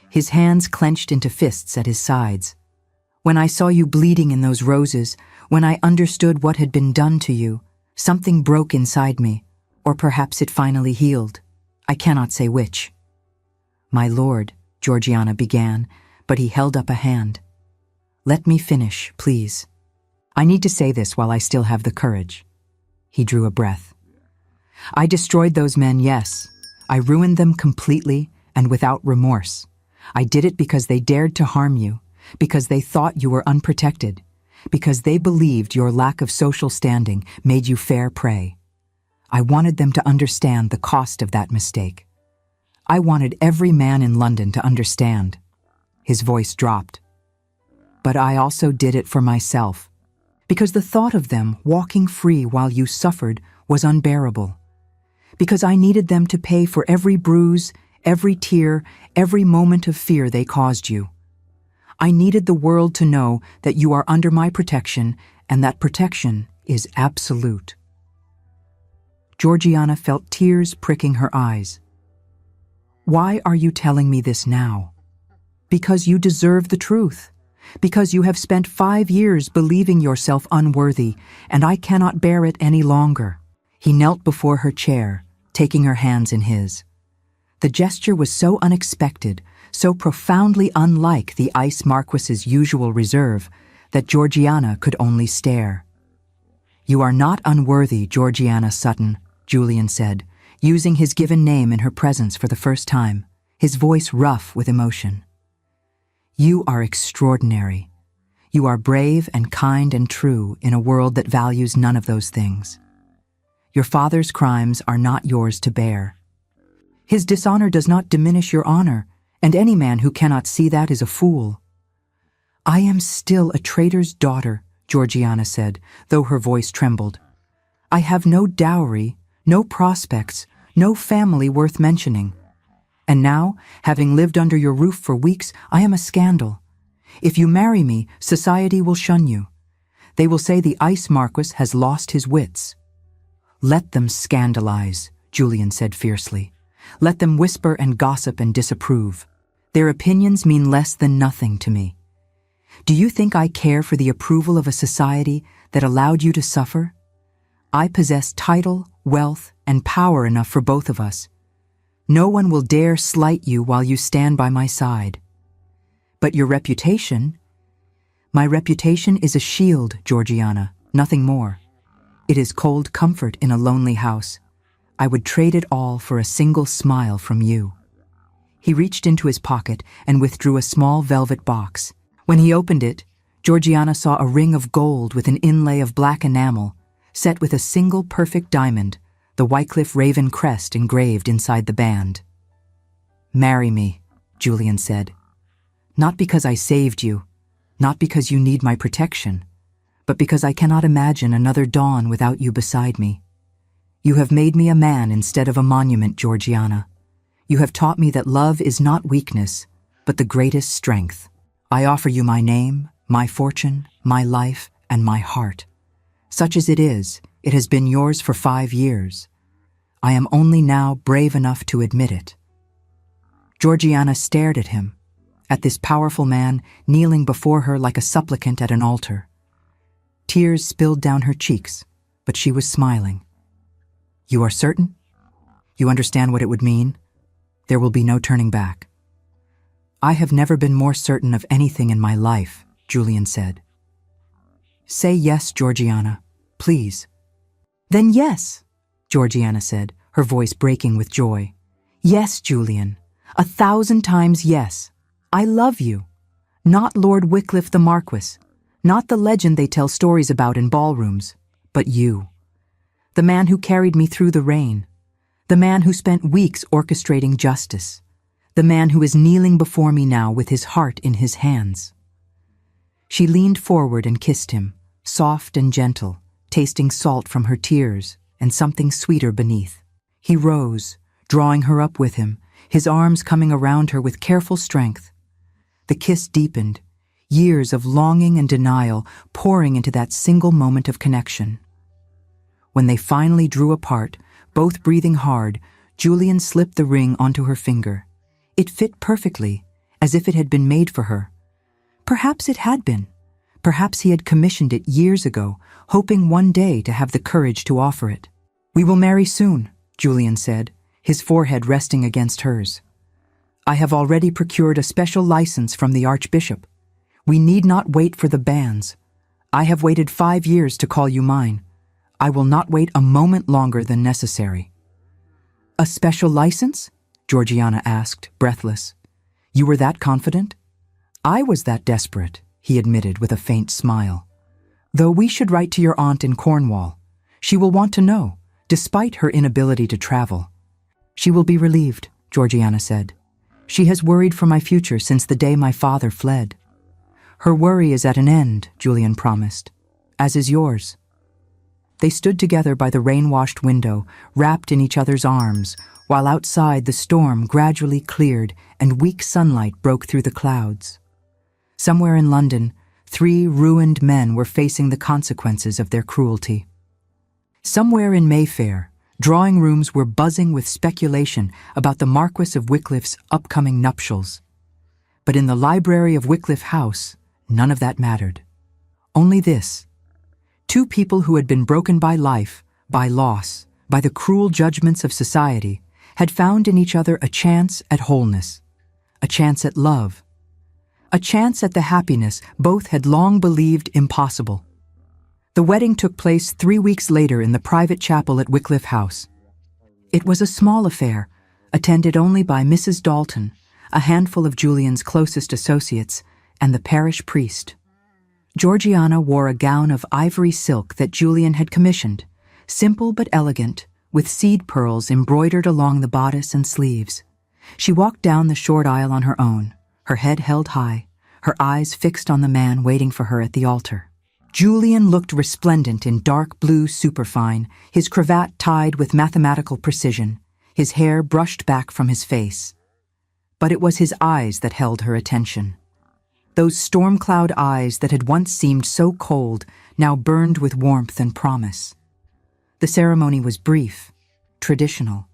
His hands clenched into fists at his sides. "When I saw you bleeding in those roses, when I understood what had been done to you, something broke inside me, or perhaps it finally healed. I cannot say which." "My lord," Georgiana began, but he held up a hand. "Let me finish, please. I need to say this while I still have the courage." He drew a breath. "I destroyed those men, yes. I ruined them completely and without remorse. I did it because they dared to harm you, because they thought you were unprotected, because they believed your lack of social standing made you fair prey. I wanted them to understand the cost of that mistake. I wanted every man in London to understand. His voice dropped. But I also did it for myself, because the thought of them walking free while you suffered was unbearable. Because I needed them to pay for every bruise, every tear, every moment of fear they caused you. I needed the world to know that you are under my protection, and that protection is absolute. Georgiana felt tears pricking her eyes. Why are you telling me this now? Because you deserve the truth. Because you have spent 5 years believing yourself unworthy, and I cannot bear it any longer. He knelt before her chair, taking her hands in his. The gesture was so unexpected, so profoundly unlike the Ice Marquess's usual reserve, that Georgiana could only stare. You are not unworthy, Georgiana Sutton, Julian said, using his given name in her presence for the first time, his voice rough with emotion. You are extraordinary. You are brave and kind and true in a world that values none of those things. Your father's crimes are not yours to bear. His dishonor does not diminish your honor, and any man who cannot see that is a fool. I am still a traitor's daughter, Georgiana said, though her voice trembled. I have no dowry, no prospects, no family worth mentioning. And now, having lived under your roof for weeks, I am a scandal. If you marry me, society will shun you. They will say the Ice Marquess has lost his wits. Let them scandalize, Julian said fiercely. Let them whisper and gossip and disapprove. Their opinions mean less than nothing to me. Do you think I care for the approval of a society that allowed you to suffer? I possess title, wealth, and power enough for both of us. No one will dare slight you while you stand by my side. But your reputation? My reputation is a shield, Georgiana, nothing more. It is cold comfort in a lonely house. I would trade it all for a single smile from you. He reached into his pocket and withdrew a small velvet box. When he opened it, Georgiana saw a ring of gold with an inlay of black enamel, set with a single perfect diamond, the Wycliffe Raven crest engraved inside the band. Marry me, Julian said. Not because I saved you, not because you need my protection, but because I cannot imagine another dawn without you beside me. You have made me a man instead of a monument, Georgiana. You have taught me that love is not weakness, but the greatest strength. I offer you my name, my fortune, my life, and my heart. Such as it is, it has been yours for 5 years. I am only now brave enough to admit it. Georgiana stared at him, at this powerful man kneeling before her like a supplicant at an altar. Tears spilled down her cheeks, but she was smiling. You are certain? You understand what it would mean? There will be no turning back. I have never been more certain of anything in my life, Julian said. Say yes, Georgiana, please. Then yes, Georgiana said, her voice breaking with joy. Yes, Julian, 1,000 times yes. I love you. Not Lord Wycliffe the Marquess, not the legend they tell stories about in ballrooms, but you. The man who carried me through the rain. The man who spent weeks orchestrating justice. The man who is kneeling before me now with his heart in his hands. She leaned forward and kissed him, soft and gentle, tasting salt from her tears and something sweeter beneath. He rose, drawing her up with him, his arms coming around her with careful strength. The kiss deepened, years of longing and denial pouring into that single moment of connection. When they finally drew apart, both breathing hard, Julian slipped the ring onto her finger. It fit perfectly, as if it had been made for her. Perhaps it had been. Perhaps he had commissioned it years ago, hoping one day to have the courage to offer it. We will marry soon, Julian said, his forehead resting against hers. I have already procured a special license from the Archbishop. We need not wait for the banns. I have waited 5 years to call you mine. I will not wait a moment longer than necessary. A special license? Georgiana asked, breathless. You were that confident? I was that desperate, he admitted with a faint smile. Though we should write to your aunt in Cornwall. She will want to know, despite her inability to travel. She will be relieved, Georgiana said. "She has worried for my future since the day my father fled." "Her worry is at an end," Julian promised, "as is yours." They stood together by the rain-washed window, wrapped in each other's arms, while outside the storm gradually cleared and weak sunlight broke through the clouds. Somewhere in London, 3 ruined men were facing the consequences of their cruelty. Somewhere in Mayfair, drawing rooms were buzzing with speculation about the Marquess of Wycliffe's upcoming nuptials. But in the library of Wycliffe House, none of that mattered. Only this: 2 people who had been broken by life, by loss, by the cruel judgments of society, had found in each other a chance at wholeness, a chance at love, a chance at the happiness both had long believed impossible. The wedding took place 3 weeks later in the private chapel at Wycliffe House. It was a small affair, attended only by Mrs. Dalton, a handful of Julian's closest associates, and the parish priest. Georgiana wore a gown of ivory silk that Julian had commissioned, simple but elegant, with seed pearls embroidered along the bodice and sleeves. She walked down the short aisle on her own, her head held high, her eyes fixed on the man waiting for her at the altar. Julian looked resplendent in dark blue superfine, his cravat tied with mathematical precision, his hair brushed back from his face. But it was his eyes that held her attention. Those storm-cloud eyes that had once seemed so cold now burned with warmth and promise. The ceremony was brief, traditional.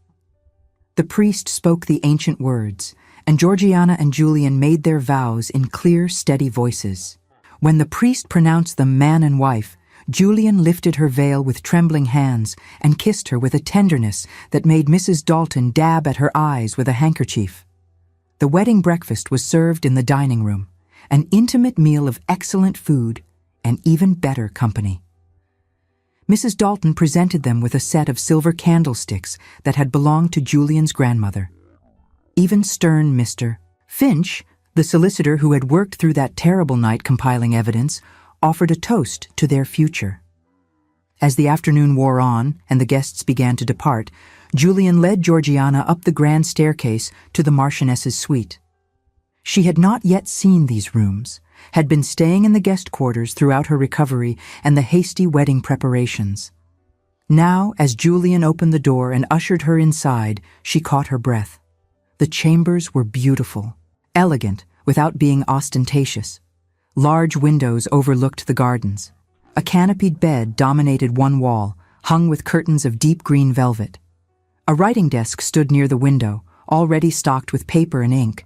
The priest spoke the ancient words, and Georgiana and Julian made their vows in clear, steady voices. When the priest pronounced them man and wife, Julian lifted her veil with trembling hands and kissed her with a tenderness that made Mrs. Dalton dab at her eyes with a handkerchief. The wedding breakfast was served in the dining room, an intimate meal of excellent food and even better company. Mrs. Dalton presented them with a set of silver candlesticks that had belonged to Julian's grandmother. Even stern Mr. Finch, the solicitor who had worked through that terrible night compiling evidence, offered a toast to their future. As the afternoon wore on and the guests began to depart, Julian led Georgiana up the grand staircase to the Marchioness's suite. She had not yet seen these rooms, had been staying in the guest quarters throughout her recovery and the hasty wedding preparations. Now, as Julian opened the door and ushered her inside, she caught her breath. The chambers were beautiful, elegant without being ostentatious. Large windows overlooked the gardens. A canopied bed dominated one wall, hung with curtains of deep green velvet. A writing desk stood near the window, already stocked with paper and ink.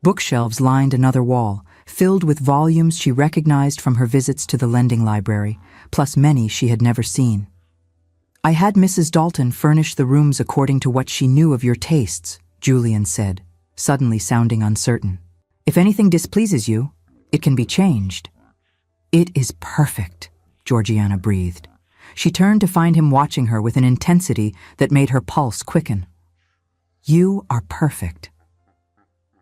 Bookshelves lined another wall, filled with volumes she recognized from her visits to the lending library, plus many she had never seen. "I had Mrs. Dalton furnish the rooms according to what she knew of your tastes," Julian said, suddenly sounding uncertain. "If anything displeases you, it can be changed." "It is perfect," Georgiana breathed. She turned to find him watching her with an intensity that made her pulse quicken. "You are perfect."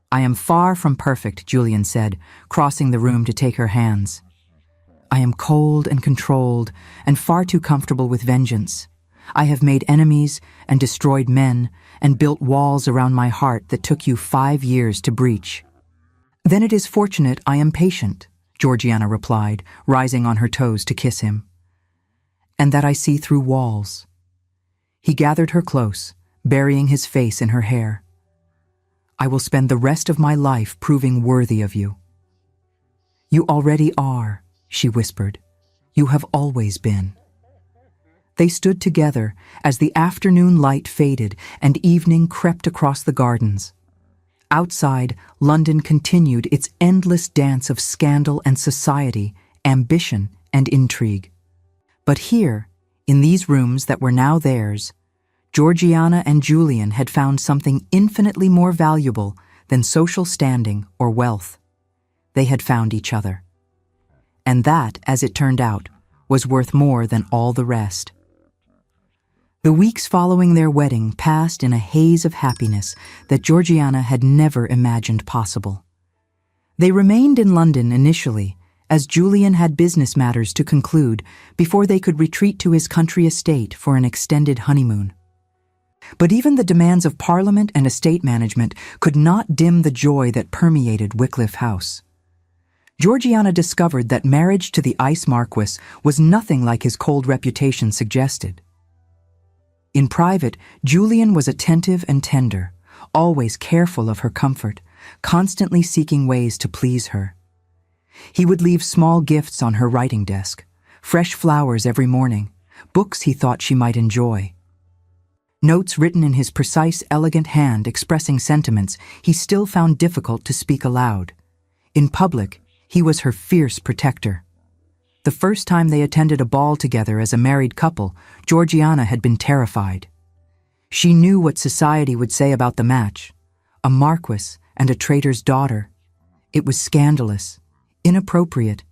"I am far from perfect," Julian said, crossing the room to take her hands. "I am cold and controlled and far too comfortable with vengeance. I have made enemies and destroyed men and built walls around my heart that took you 5 years to breach." "Then it is fortunate I am patient," Georgiana replied, rising on her toes to kiss him. "And that I see through walls." He gathered her close, burying his face in her hair. "I will spend the rest of my life proving worthy of you." "You already are," she whispered. "You have always been." They stood together as the afternoon light faded and evening crept across the gardens. Outside, London continued its endless dance of scandal and society, ambition and intrigue. But here, in these rooms that were now theirs, Georgiana and Julian had found something infinitely more valuable than social standing or wealth. They had found each other. And that, as it turned out, was worth more than all the rest. The weeks following their wedding passed in a haze of happiness that Georgiana had never imagined possible. They remained in London initially, as Julian had business matters to conclude before they could retreat to his country estate for an extended honeymoon. But even the demands of Parliament and estate management could not dim the joy that permeated Wycliffe House. Georgiana discovered that marriage to the Ice Marquess was nothing like his cold reputation suggested. In private, Julian was attentive and tender, always careful of her comfort, constantly seeking ways to please her. He would leave small gifts on her writing desk, fresh flowers every morning, books he thought she might enjoy. Notes written in his precise, elegant hand expressing sentiments he still found difficult to speak aloud. In public, he was her fierce protector. The first time they attended a ball together as a married couple, Georgiana had been terrified. She knew what society would say about the match. A marquess and a traitor's daughter. It was scandalous, inappropriate,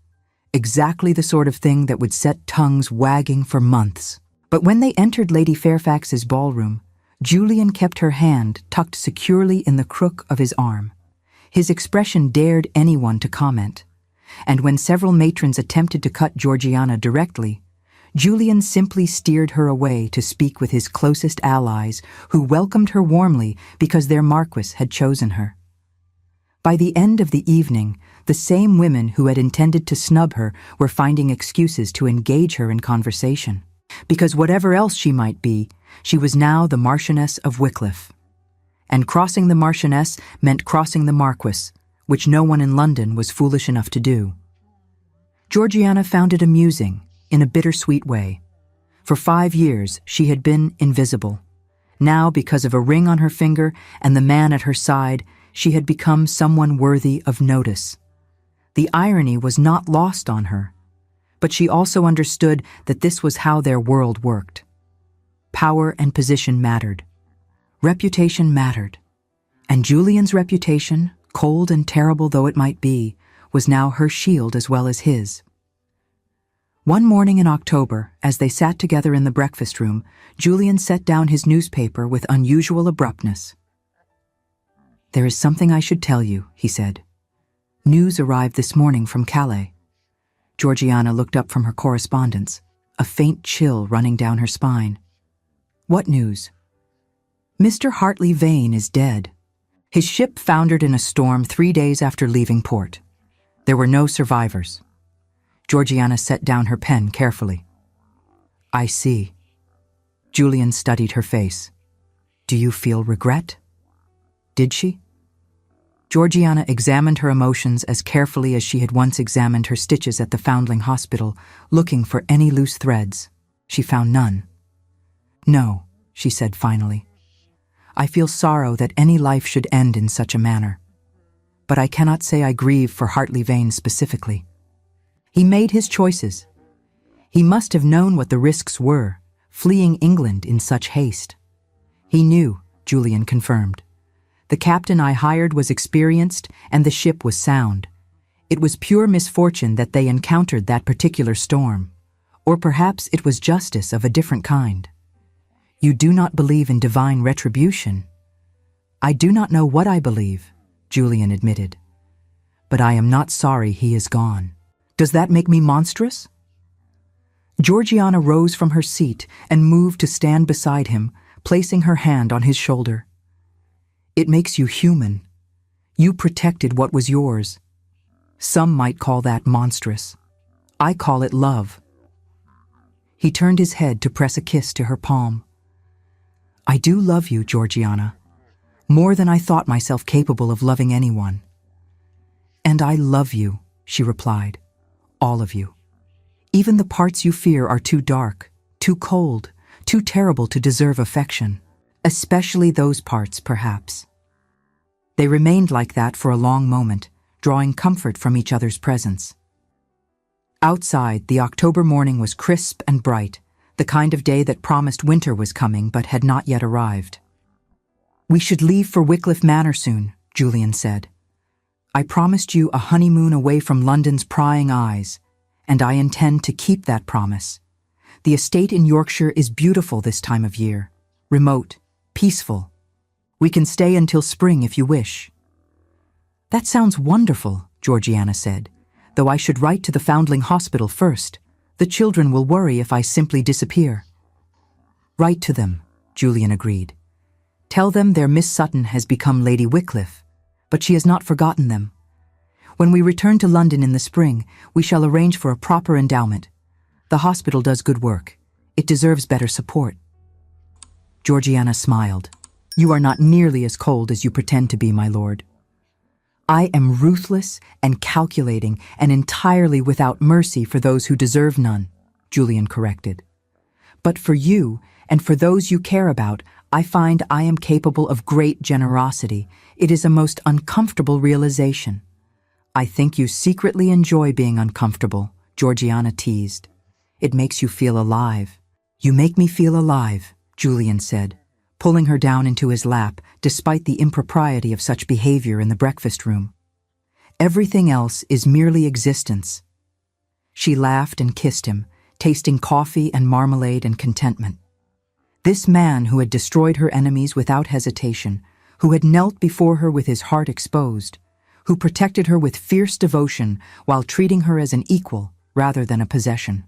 exactly the sort of thing that would set tongues wagging for months. But when they entered Lady Fairfax's ballroom, Julian kept her hand tucked securely in the crook of his arm. His expression dared anyone to comment. And when several matrons attempted to cut Georgiana directly, Julian simply steered her away to speak with his closest allies, who welcomed her warmly because their Marquess had chosen her. By the end of the evening, the same women who had intended to snub her were finding excuses to engage her in conversation. Because whatever else she might be, she was now the Marchioness of Wycliffe. And crossing the Marchioness meant crossing the Marquess, which no one in London was foolish enough to do. Georgiana found it amusing, in a bittersweet way. For 5 years, she had been invisible. Now, because of a ring on her finger and the man at her side, she had become someone worthy of notice. The irony was not lost on her, but she also understood that this was how their world worked. Power and position mattered. Reputation mattered. And Julian's reputation, cold and terrible though it might be, was now her shield as well as his. One morning in October, as they sat together in the breakfast room, Julian set down his newspaper with unusual abruptness. "There is something I should tell you," he said. "News arrived this morning from Calais." Georgiana looked up from her correspondence, a faint chill running down her spine. "What news?" "Mr. Hartley Vane is dead. His ship foundered in a storm 3 days after leaving port. There were no survivors." Georgiana set down her pen carefully. "I see." Julian studied her face. "Do you feel regret?" "Did she?" Georgiana examined her emotions as carefully as she had once examined her stitches at the Foundling Hospital, looking for any loose threads. She found none. "No," she said finally. "I feel sorrow that any life should end in such a manner. But I cannot say I grieve for Hartley Vane specifically. He made his choices. He must have known what the risks were, fleeing England in such haste." "He knew," Julian confirmed. "The captain I hired was experienced and the ship was sound. It was pure misfortune that they encountered that particular storm. Or perhaps it was justice of a different kind." "You do not believe in divine retribution?" "I do not know what I believe," Julian admitted. "But I am not sorry he is gone. Does that make me monstrous?" Georgiana rose from her seat and moved to stand beside him, placing her hand on his shoulder. "It makes you human. You protected what was yours. Some might call that monstrous. I call it love." He turned his head to press a kiss to her palm. "I do love you, Georgiana, more than I thought myself capable of loving anyone." "And I love you," she replied. "All of you. Even the parts you fear are too dark, too cold, too terrible to deserve affection. Especially those parts, perhaps." They remained like that for a long moment, drawing comfort from each other's presence. Outside, the October morning was crisp and bright, the kind of day that promised winter was coming but had not yet arrived. "We should leave for Wycliffe Manor soon," Julian said. "I promised you a honeymoon away from London's prying eyes, and I intend to keep that promise. The estate in Yorkshire is beautiful this time of year, remote, peaceful. We can stay until spring if you wish." "That sounds wonderful," Georgiana said, "though I should write to the Foundling Hospital first. The children will worry if I simply disappear." "Write to them," Julian agreed. Tell them their Miss Sutton has become Lady Wycliffe, but she has not forgotten them. When we return to London in the spring, we shall arrange for a proper endowment. The hospital does good work. It deserves better support." Georgiana smiled. "You are not nearly as cold as you pretend to be, my lord." "I am ruthless and calculating and entirely without mercy for those who deserve none," Julian corrected. "But for you and for those you care about, I find I am capable of great generosity. It is a most uncomfortable realization." "I think you secretly enjoy being uncomfortable," Georgiana teased. "It makes you feel alive." "You make me feel alive," Julian said, pulling her down into his lap despite the impropriety of such behavior in the breakfast room. "Everything else is merely existence." She laughed and kissed him, tasting coffee and marmalade and contentment. This man who had destroyed her enemies without hesitation, who had knelt before her with his heart exposed, who protected her with fierce devotion while treating her as an equal rather than a possession.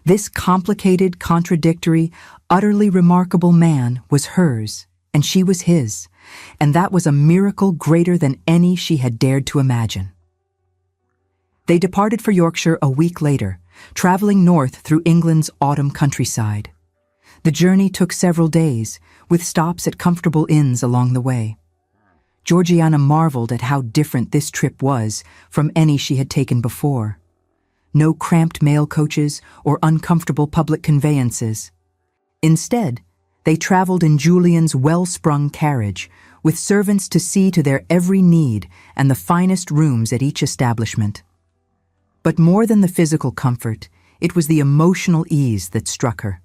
This complicated, contradictory, utterly remarkable man was hers, and she was his, and that was a miracle greater than any she had dared to imagine. They departed for Yorkshire a week later, traveling north through England's autumn countryside. The journey took several days, with stops at comfortable inns along the way. Georgiana marveled at how different this trip was from any she had taken before. No cramped mail coaches or uncomfortable public conveyances. Instead, they traveled in Julian's well-sprung carriage, with servants to see to their every need and the finest rooms at each establishment. But more than the physical comfort, it was the emotional ease that struck her.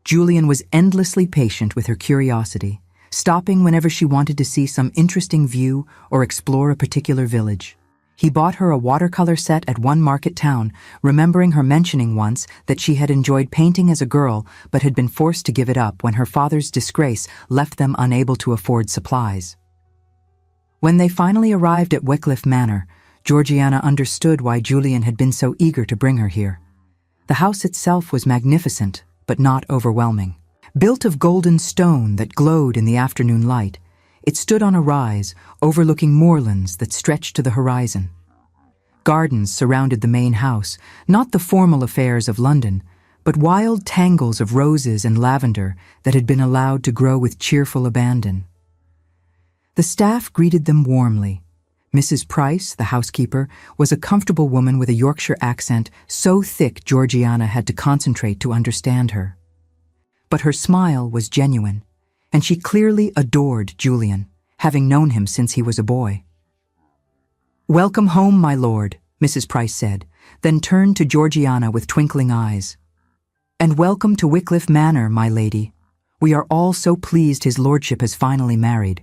Julian was endlessly patient with her curiosity, stopping whenever she wanted to see some interesting view or explore a particular village. He bought her a watercolor set at one market town, remembering her mentioning once that she had enjoyed painting as a girl but had been forced to give it up when her father's disgrace left them unable to afford supplies. When they finally arrived at Wycliffe Manor, Georgiana understood why Julian had been so eager to bring her here. The house itself was magnificent, but not overwhelming. Built of golden stone that glowed in the afternoon light, it stood on a rise, overlooking moorlands that stretched to the horizon. Gardens surrounded the main house, not the formal affairs of London, but wild tangles of roses and lavender that had been allowed to grow with cheerful abandon. The staff greeted them warmly. Mrs. Price, the housekeeper, was a comfortable woman with a Yorkshire accent so thick Georgiana had to concentrate to understand her. But her smile was genuine, and she clearly adored Julian, having known him since he was a boy. "Welcome home, my lord," Mrs. Price said, then turned to Georgiana with twinkling eyes. "And welcome to Wycliffe Manor, my lady. We are all so pleased his lordship has finally married.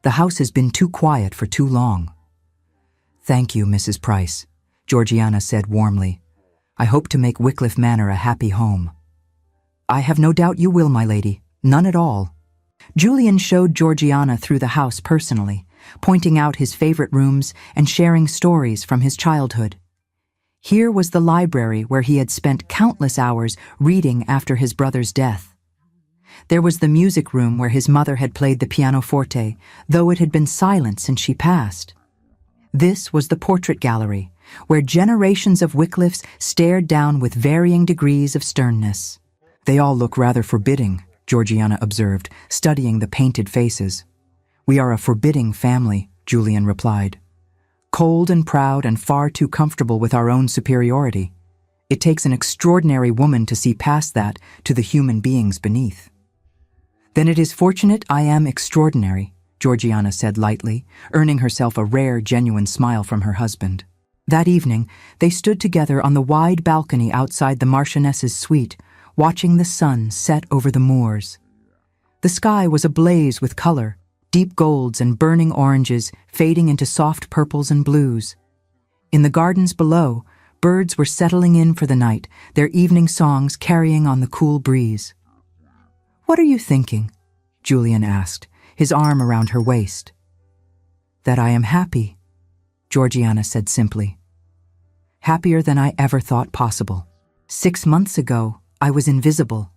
The house has been too quiet for too long." "Thank you, Mrs. Price," Georgiana said warmly. "I hope to make Wycliffe Manor a happy home." "I have no doubt you will, my lady. None at all." Julian showed Georgiana through the house personally, pointing out his favorite rooms and sharing stories from his childhood. Here was the library where he had spent countless hours reading after his brother's death. There was the music room where his mother had played the pianoforte, though it had been silent since she passed. This was the portrait gallery, where generations of Wycliffes stared down with varying degrees of sternness. "They all look rather forbidding," Georgiana observed, studying the painted faces. "We are a forbidding family," Julian replied. "Cold and proud and far too comfortable with our own superiority. It takes an extraordinary woman to see past that to the human beings beneath." "Then it is fortunate I am extraordinary," Georgiana said lightly, earning herself a rare, genuine smile from her husband. That evening, they stood together on the wide balcony outside the Marchioness's suite, watching the sun set over the moors. The sky was ablaze with color, deep golds and burning oranges fading into soft purples and blues. In the gardens below, birds were settling in for the night, their evening songs carrying on the cool breeze. "What are you thinking?" Julian asked, his arm around her waist. "That I am happy," Georgiana said simply. "Happier than I ever thought possible. 6 months ago, I was invisible,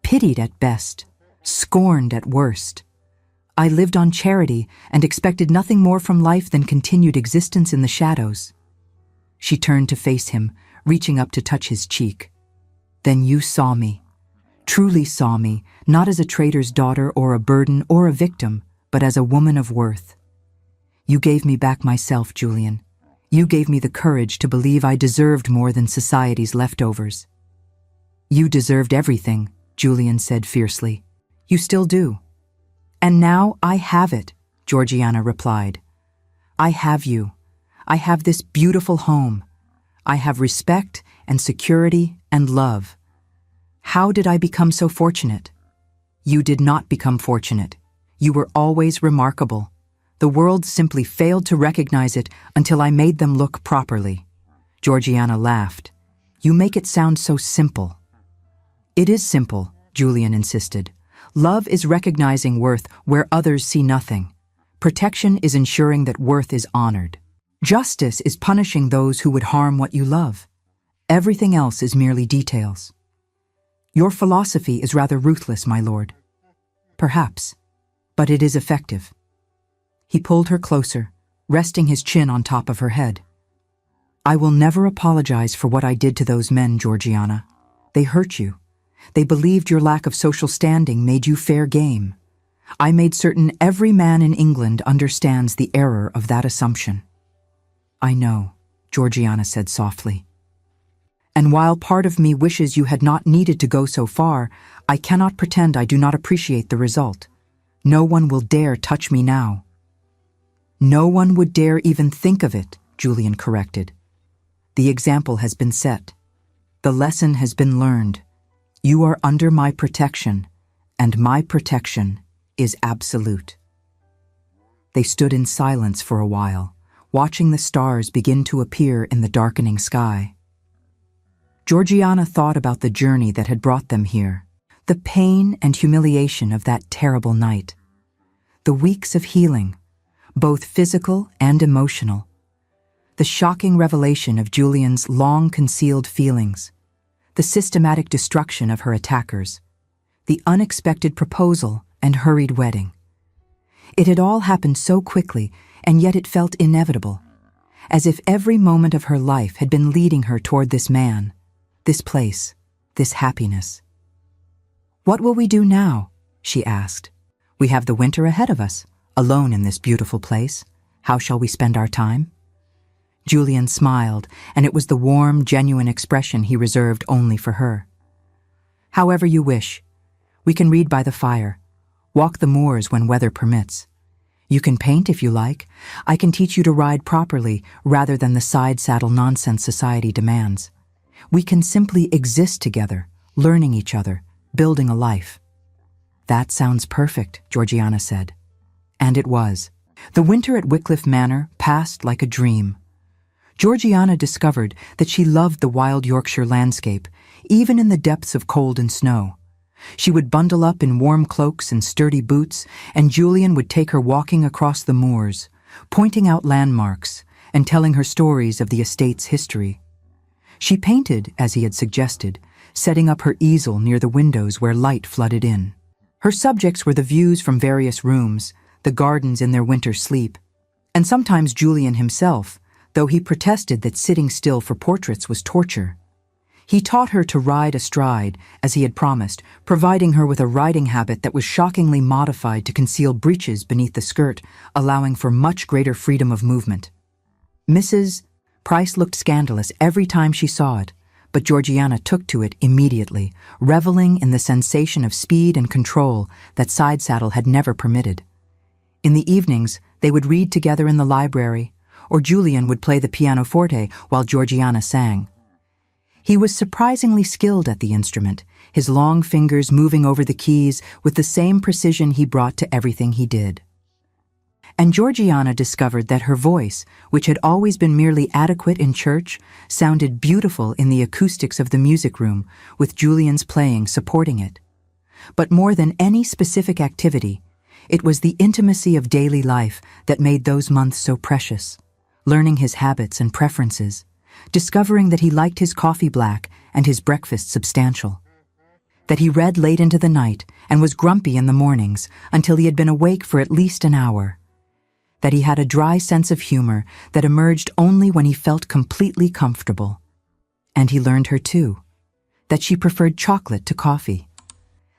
pitied at best, scorned at worst. I lived on charity and expected nothing more from life than continued existence in the shadows. She turned to face him, reaching up to touch his cheek. Then you saw me, truly saw me, not as a traitor's daughter or a burden or a victim, but as a woman of worth. You gave me back myself, Julian. You gave me the courage to believe I deserved more than society's leftovers. You deserved everything, Julian said fiercely. You still do. And now I have it, Georgiana replied. I have you. I have this beautiful home. I have respect and security and love. How did I become so fortunate? You did not become fortunate. You were always remarkable. The world simply failed to recognize it until I made them look properly. Georgiana laughed. You make it sound so simple. It is simple, Julian insisted. Love is recognizing worth where others see nothing. Protection is ensuring that worth is honored. Justice is punishing those who would harm what you love. Everything else is merely details. Your philosophy is rather ruthless, my lord. Perhaps, but it is effective. He pulled her closer, resting his chin on top of her head. I will never apologize for what I did to those men, Georgiana. They hurt you. They believed your lack of social standing made you fair game. I made certain every man in England understands the error of that assumption. I know, Georgiana said softly. And while part of me wishes you had not needed to go so far, I cannot pretend I do not appreciate the result. No one will dare touch me now. No one would dare even think of it, Julian corrected. The example has been set. The lesson has been learned. You are under my protection, and my protection is absolute. They stood in silence for a while, watching the stars begin to appear in the darkening sky. Georgiana thought about the journey that had brought them here, the pain and humiliation of that terrible night, the weeks of healing, both physical and emotional, the shocking revelation of Julian's long-concealed feelings, the systematic destruction of her attackers, the unexpected proposal and hurried wedding. It had all happened so quickly, and yet it felt inevitable, as if every moment of her life had been leading her toward this man, this place, this happiness. What will we do now? She asked. We have the winter ahead of us, alone in this beautiful place. How shall we spend our time? Julian smiled, and it was the warm, genuine expression he reserved only for her. However you wish. We can read by the fire, walk the moors when weather permits. You can paint if you like. I can teach you to ride properly rather than the side-saddle nonsense society demands. We can simply exist together, learning each other, building a life. That sounds perfect, Georgiana said. And it was. The winter at Wycliffe Manor passed like a dream. Georgiana discovered that she loved the wild Yorkshire landscape, even in the depths of cold and snow. She would bundle up in warm cloaks and sturdy boots, and Julian would take her walking across the moors, pointing out landmarks and telling her stories of the estate's history. She painted, as he had suggested, setting up her easel near the windows where light flooded in. Her subjects were the views from various rooms, the gardens in their winter sleep, and sometimes Julian himself, though he protested that sitting still for portraits was torture. He taught her to ride astride, as he had promised, providing her with a riding habit that was shockingly modified to conceal breeches beneath the skirt, allowing for much greater freedom of movement. Mrs. Price looked scandalous every time she saw it, but Georgiana took to it immediately, reveling in the sensation of speed and control that side-saddle had never permitted. In the evenings, they would read together in the library, or Julian would play the pianoforte while Georgiana sang. He was surprisingly skilled at the instrument, his long fingers moving over the keys with the same precision he brought to everything he did. And Georgiana discovered that her voice, which had always been merely adequate in church, sounded beautiful in the acoustics of the music room, with Julian's playing supporting it. But more than any specific activity, it was the intimacy of daily life that made those months so precious. Learning his habits and preferences, discovering that he liked his coffee black and his breakfast substantial. that he read late into the night and was grumpy in the mornings until he had been awake for at least an hour, that he had a dry sense of humor that emerged only when he felt completely comfortable. And he learned her too, that she preferred chocolate to coffee,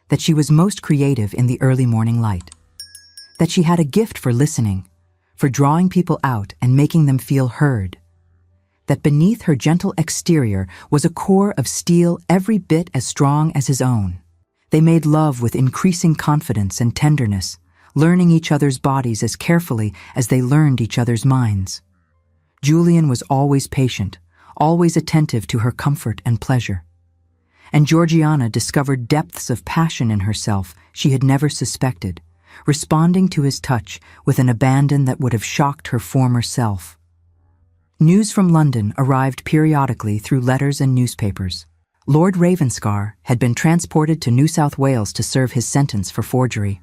that she was most creative in the early morning light, that she had a gift for listening, for drawing people out and making them feel heard, that beneath her gentle exterior was a core of steel every bit as strong as his own. They made love with increasing confidence and tenderness, learning each other's bodies as carefully as they learned each other's minds. Julian was always patient, always attentive to her comfort and pleasure. And Georgiana discovered depths of passion in herself she had never suspected, responding to his touch with an abandon that would have shocked her former self. News from London arrived periodically through letters and newspapers. Lord Ravenscar had been transported to New South Wales to serve his sentence for forgery.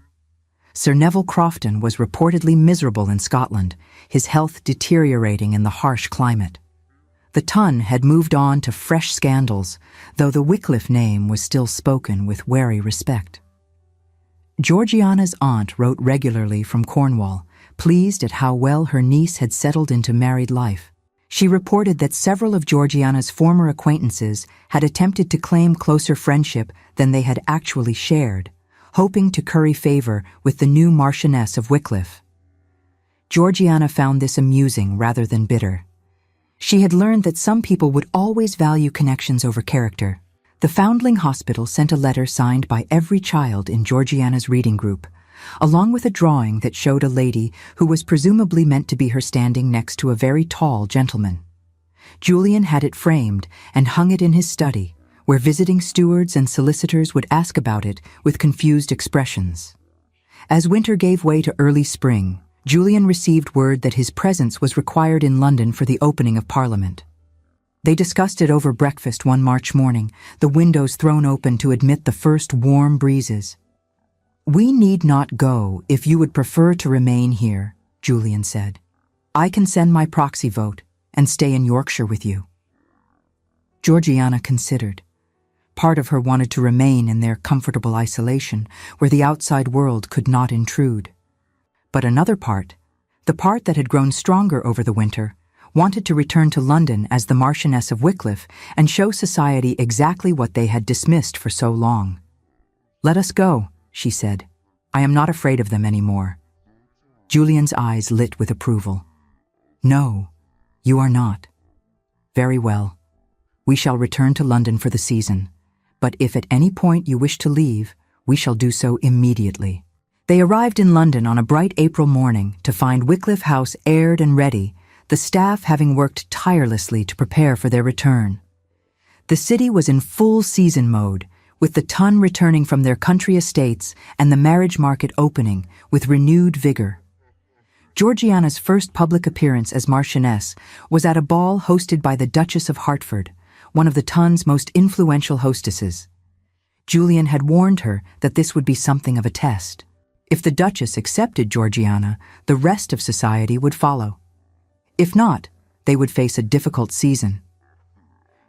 Sir Neville Crofton was reportedly miserable in Scotland, his health deteriorating in the harsh climate. The Ton had moved on to fresh scandals, though the Wycliffe name was still spoken with wary respect. Georgiana's aunt wrote regularly from Cornwall, pleased at how well her niece had settled into married life. She reported that several of Georgiana's former acquaintances had attempted to claim closer friendship than they had actually shared, hoping to curry favor with the new Marchioness of Wycliffe. Georgiana found this amusing rather than bitter. She had learned that some people would always value connections over character. The Foundling Hospital sent a letter signed by every child in Georgiana's reading group, along with a drawing that showed a lady who was presumably meant to be her standing next to a very tall gentleman. Julian had it framed and hung it in his study, where visiting stewards and solicitors would ask about it with confused expressions. As winter gave way to early spring, Julian received word that his presence was required in London for the opening of Parliament. They discussed it over breakfast one March morning, the windows thrown open to admit the first warm breezes. "We need not go if you would prefer to remain here," Julian said. "I can send my proxy vote and stay in Yorkshire with you." Georgiana considered. Part of her wanted to remain in their comfortable isolation, where the outside world could not intrude. But another part, the part that had grown stronger over the winter, wanted to return to London as the Marchioness of Wycliffe and show society exactly what they had dismissed for so long. "Let us go," she said. "I am not afraid of them any more." Julian's eyes lit with approval. "No, you are not. Very well. We shall return to London for the season, but if at any point you wish to leave, we shall do so immediately." They arrived in London on a bright April morning to find Wycliffe House aired and ready, the staff having worked tirelessly to prepare for their return. The city was in full season mode, with the Ton returning from their country estates and the marriage market opening with renewed vigor. Georgiana's first public appearance as Marchioness was at a ball hosted by the Duchess of Hertford, one of the Ton's most influential hostesses. Julian had warned her that this would be something of a test. If the Duchess accepted Georgiana, the rest of society would follow. If not, they would face a difficult season.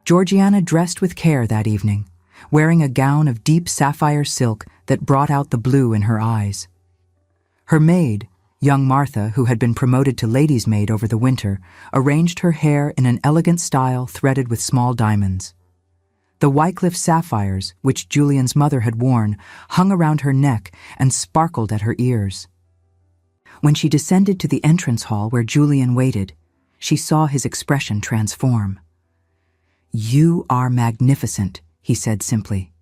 Georgiana dressed with care that evening, wearing a gown of deep sapphire silk that brought out the blue in her eyes. Her maid, young Martha, who had been promoted to lady's maid over the winter, arranged her hair in an elegant style threaded with small diamonds. The Wycliffe sapphires, which Julian's mother had worn, hung around her neck and sparkled at her ears. When she descended to the entrance hall where Julian waited, she saw his expression transform. "You are magnificent," he said simply.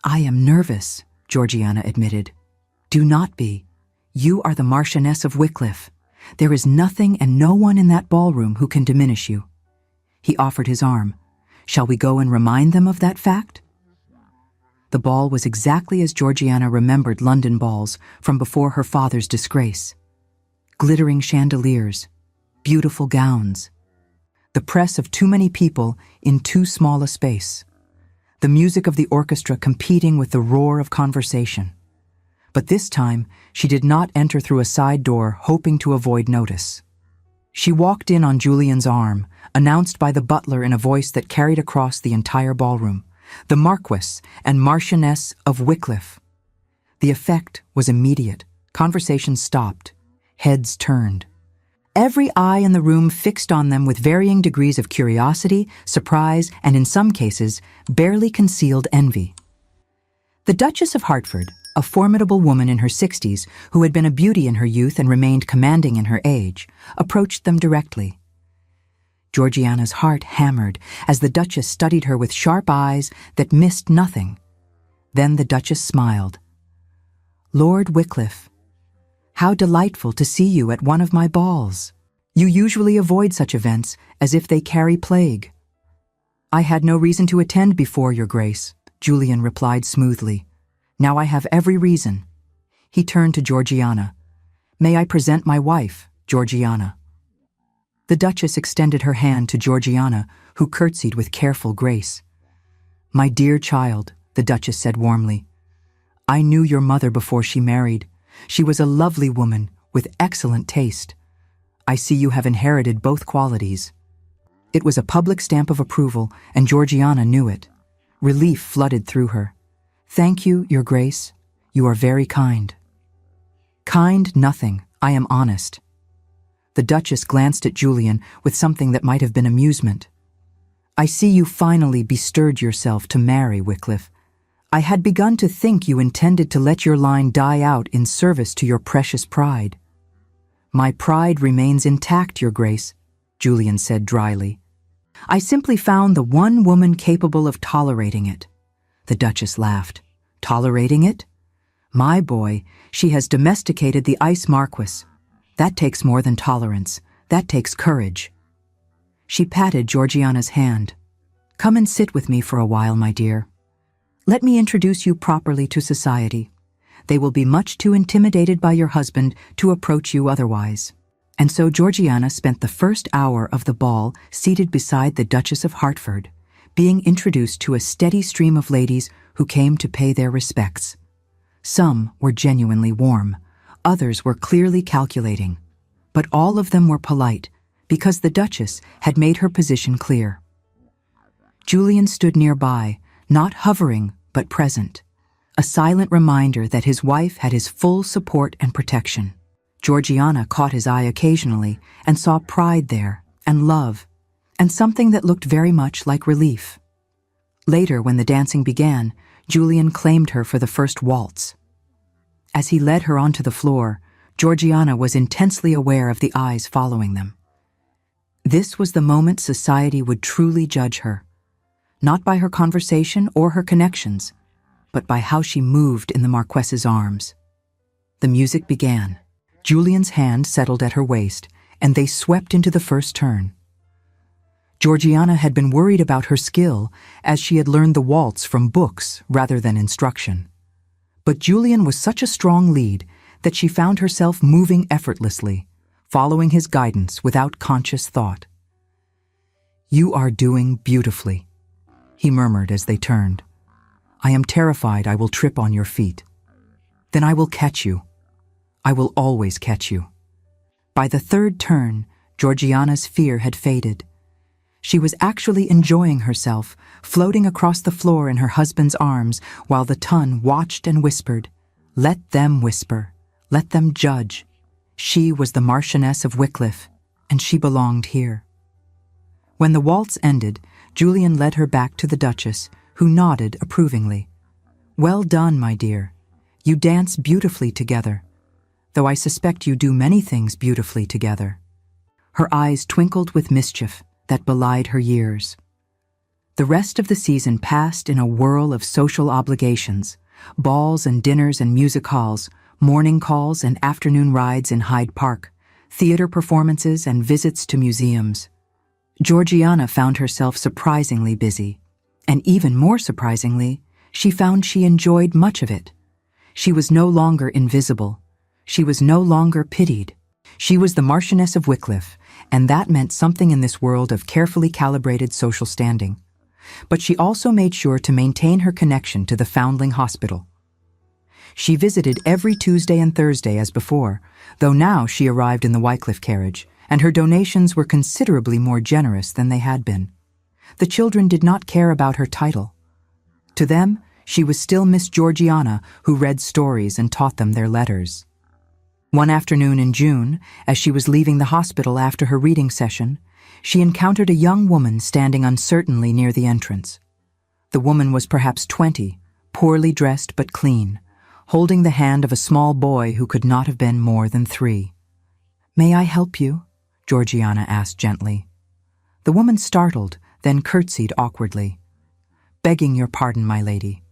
"I am nervous," Georgiana admitted. "Do not be. You are the Marchioness of Wycliffe. There is nothing and no one in that ballroom who can diminish you." He offered his arm. "Shall we go and remind them of that fact?" The ball was exactly as Georgiana remembered London balls from before her father's disgrace. Glittering chandeliers, beautiful gowns, the press of too many people in too small a space, the music of the orchestra competing with the roar of conversation. But this time, she did not enter through a side door hoping to avoid notice. She walked in on Julian's arm, announced by the butler in a voice that carried across the entire ballroom. the Marquess and Marchioness of Wycliffe. The effect was immediate. Conversation stopped. Heads turned. Every eye in the room fixed on them with varying degrees of curiosity, surprise, and in some cases, barely concealed envy. The Duchess of Hertford, a formidable woman in her 60s who had been a beauty in her youth and remained commanding in her age, approached them directly. Georgiana's heart hammered as the Duchess studied her with sharp eyes that missed nothing. Then the Duchess smiled. "Lord Wycliffe, how delightful to see you at one of my balls. You usually avoid such events as if they carry plague." "I had no reason to attend before, Your Grace," Julian replied smoothly. "Now I have every reason." He turned to Georgiana. "May I present my wife, Georgiana?" The Duchess extended her hand to Georgiana, who curtsied with careful grace. "My dear child," the Duchess said warmly, "I knew your mother before she married. She was a lovely woman with excellent taste. I see you have inherited both qualities." It was a public stamp of approval, and Georgiana knew it. Relief flooded through her. "Thank you, Your Grace. You are very kind." "Kind nothing. I am honest." The Duchess glanced at Julian with something that might have been amusement. "I see you finally bestirred yourself to marry, Wycliffe. I had begun to think you intended to let your line die out in service to your precious pride." "My pride remains intact, Your Grace," Julian said dryly. "I simply found the one woman capable of tolerating it." The Duchess laughed. "Tolerating it? My boy, she has domesticated the Ice Marquess. That takes more than tolerance. That takes courage." She patted Georgiana's hand. "Come and sit with me for a while, my dear. Let me introduce you properly to society. They will be much too intimidated by your husband to approach you otherwise." And so Georgiana spent the first hour of the ball seated beside the Duchess of Hertford, being introduced to a steady stream of ladies who came to pay their respects. Some were genuinely warm. Others were clearly calculating, but all of them were polite because the Duchess had made her position clear. Julian stood nearby, not hovering but present, a silent reminder that his wife had his full support and protection. Georgiana caught his eye occasionally and saw pride there, and love, and something that looked very much like relief. Later, when the dancing began, Julian claimed her for the first waltz. As he led her onto the floor, Georgiana was intensely aware of the eyes following them. This was the moment society would truly judge her, not by her conversation or her connections, but by how she moved in the Marquess's arms. The music began. Julian's hand settled at her waist, and they swept into the first turn. Georgiana had been worried about her skill, as she had learned the waltz from books rather than instruction. But Julian was such a strong lead that she found herself moving effortlessly, following his guidance without conscious thought. "You are doing beautifully," he murmured as they turned. "I am terrified I will trip on your feet. Then I will catch you. I will always catch you." By the third turn, Georgiana's fear had faded. She was actually enjoying herself, floating across the floor in her husband's arms while the ton watched and whispered, "Let them whisper. Let them judge. She was the Marchioness of Wycliffe, and she belonged here." When the waltz ended, Julian led her back to the Duchess, who nodded approvingly. "Well done, my dear. You dance beautifully together, though I suspect you do many things beautifully together." Her eyes twinkled with mischief that belied her years. The rest of the season passed in a whirl of social obligations, balls and dinners and music halls, morning calls and afternoon rides in Hyde Park, theater performances and visits to museums. Georgiana found herself surprisingly busy, and even more surprisingly, she found she enjoyed much of it. She was no longer invisible. She was no longer pitied. She was the Marchioness of Wycliffe, and that meant something in this world of carefully calibrated social standing. But she also made sure to maintain her connection to the Foundling Hospital. She visited every Tuesday and Thursday as before, though now she arrived in the Wycliffe carriage, and her donations were considerably more generous than they had been. The children did not care about her title. To them, she was still Miss Georgiana who read stories and taught them their letters. One afternoon in June, as she was leaving the hospital after her reading session, she encountered a young woman standing uncertainly near the entrance. The woman was perhaps 20, poorly dressed but clean, holding the hand of a small boy who could not have been more than 3. "May I help you?" Georgiana asked gently. The woman startled, then curtsied awkwardly. "Begging your pardon, my lady.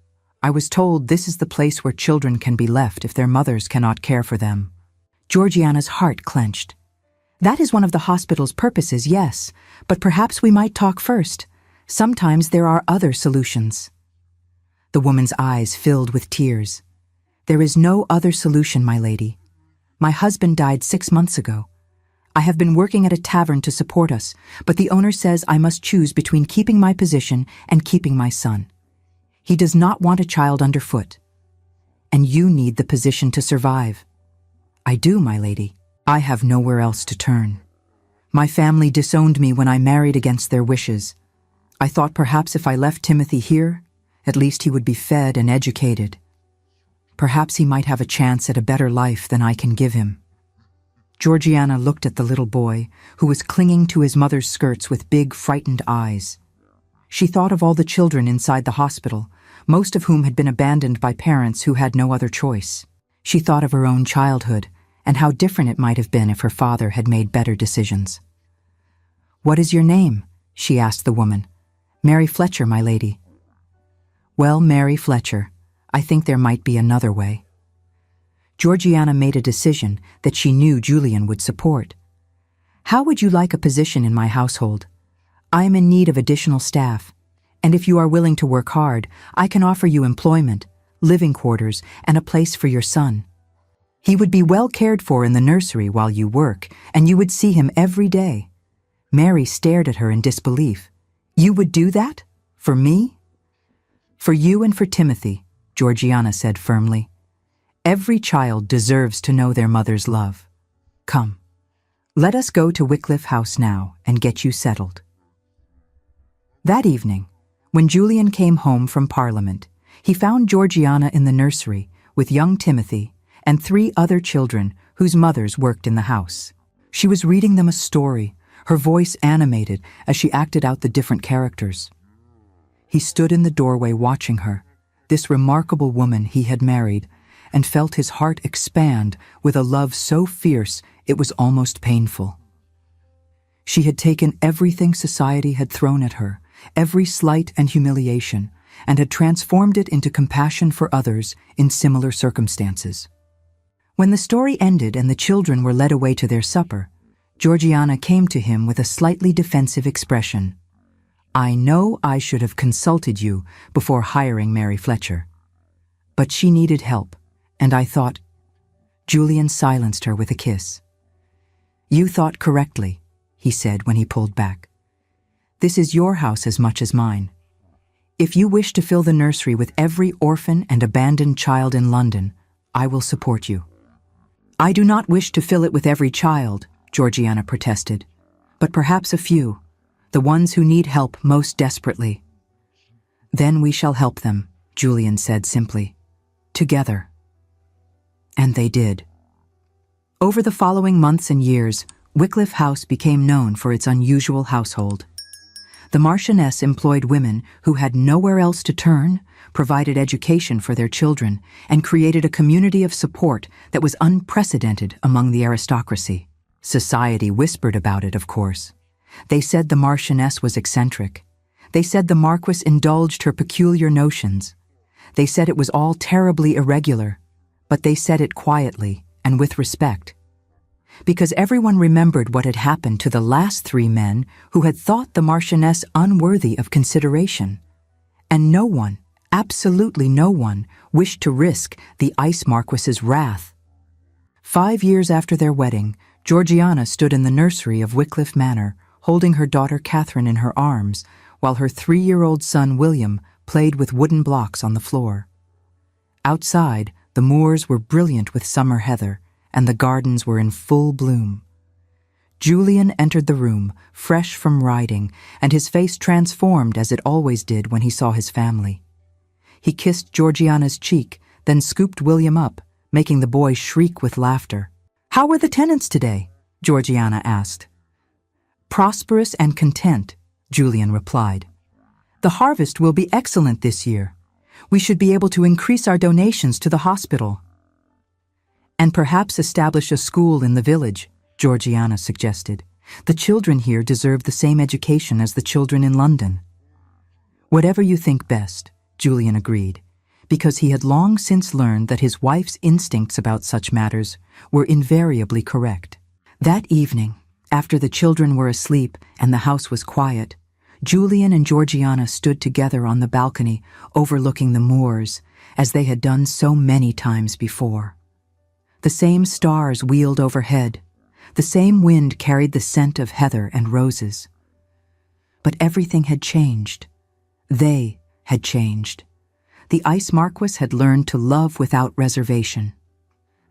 I was told this is the place where children can be left if their mothers cannot care for them." Georgiana's heart clenched. "That is one of the hospital's purposes, yes, but perhaps we might talk first. Sometimes there are other solutions." The woman's eyes filled with tears. "There is no other solution, my lady. My husband died 6 months ago. I have been working at a tavern to support us, but the owner says I must choose between keeping my position and keeping my son. He does not want a child underfoot. And you need the position to survive." "I do, my lady. I have nowhere else to turn. My family disowned me when I married against their wishes. I thought perhaps if I left Timothy here, at least he would be fed and educated. Perhaps he might have a chance at a better life than I can give him." Georgiana looked at the little boy, who was clinging to his mother's skirts with big, frightened eyes. She thought of all the children inside the hospital, most of whom had been abandoned by parents who had no other choice. She thought of her own childhood, and how different it might have been if her father had made better decisions. "What is your name?" she asked the woman. "Mary Fletcher, my lady." "Well, Mary Fletcher, I think there might be another way." Georgiana made a decision that she knew Julian would support. "How would you like a position in my household? I am in need of additional staff, and if you are willing to work hard, I can offer you employment, living quarters, and a place for your son. He would be well cared for in the nursery while you work, and you would see him every day." Mary stared at her in disbelief. "You would do that? For me?" "For you and for Timothy," Georgiana said firmly. "Every child deserves to know their mother's love. Come, let us go to Wycliffe House now and get you settled." That evening, when Julian came home from Parliament, he found Georgiana in the nursery with young Timothy and 3 other children whose mothers worked in the house. She was reading them a story, her voice animated as she acted out the different characters. He stood in the doorway watching her, this remarkable woman he had married, and felt his heart expand with a love so fierce it was almost painful. She had taken everything society had thrown at her, every slight and humiliation, and had transformed it into compassion for others in similar circumstances. When the story ended and the children were led away to their supper, Georgiana came to him with a slightly defensive expression. "I know I should have consulted you before hiring Mary Fletcher. But she needed help, and I thought—" Julian silenced her with a kiss. "You thought correctly," he said when he pulled back. "This is your house as much as mine. If you wish to fill the nursery with every orphan and abandoned child in London, I will support you." "I do not wish to fill it with every child," Georgiana protested, "but perhaps a few, the ones who need help most desperately." "Then we shall help them," Julian said simply. "Together." And they did. Over the following months and years, Wycliffe House became known for its unusual household. The Marchioness employed women who had nowhere else to turn, provided education for their children, and created a community of support that was unprecedented among the aristocracy. Society whispered about it, of course. They said the Marchioness was eccentric. They said the Marquess indulged her peculiar notions. They said it was all terribly irregular, but they said it quietly and with respect. Because everyone remembered what had happened to the last 3 men who had thought the Marchioness unworthy of consideration. And no one, absolutely no one, wished to risk the Ice Marquess's wrath. 5 years after their wedding, Georgiana stood in the nursery of Wycliffe Manor, holding her daughter Catherine in her arms, while her 3-year-old son William played with wooden blocks on the floor. Outside, the moors were brilliant with summer heather, and the gardens were in full bloom. Julian entered the room, fresh from riding, and his face transformed as it always did when he saw his family. He kissed Georgiana's cheek, then scooped William up, making the boy shriek with laughter. "How were the tenants today?" Georgiana asked. "Prosperous and content," Julian replied. "The harvest will be excellent this year. We should be able to increase our donations to the hospital." "And perhaps establish a school in the village," Georgiana suggested. "The children here deserve the same education as the children in London." "Whatever you think best," Julian agreed, because he had long since learned that his wife's instincts about such matters were invariably correct. That evening, after the children were asleep and the house was quiet, Julian and Georgiana stood together on the balcony overlooking the moors, as they had done so many times before. The same stars wheeled overhead. The same wind carried the scent of heather and roses. But everything had changed. They had changed. The Ice Marquess had learned to love without reservation.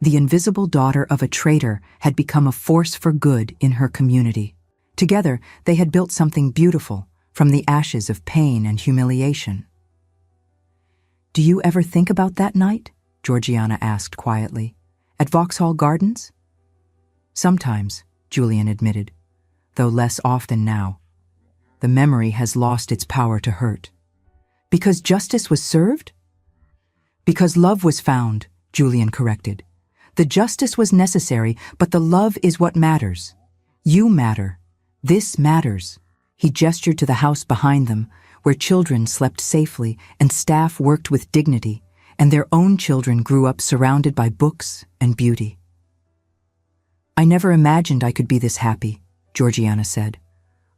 The invisible daughter of a traitor had become a force for good in her community. Together, they had built something beautiful from the ashes of pain and humiliation. "Do you ever think about that night?" Georgiana asked quietly. "At Vauxhall Gardens?" "Sometimes," Julian admitted, "though less often now. The memory has lost its power to hurt." "Because justice was served?" "Because love was found," Julian corrected. "The justice was necessary, but the love is what matters. You matter. This matters." He gestured to the house behind them, where children slept safely and staff worked with dignity, and their own children grew up surrounded by books and beauty. "I never imagined I could be this happy," Georgiana said.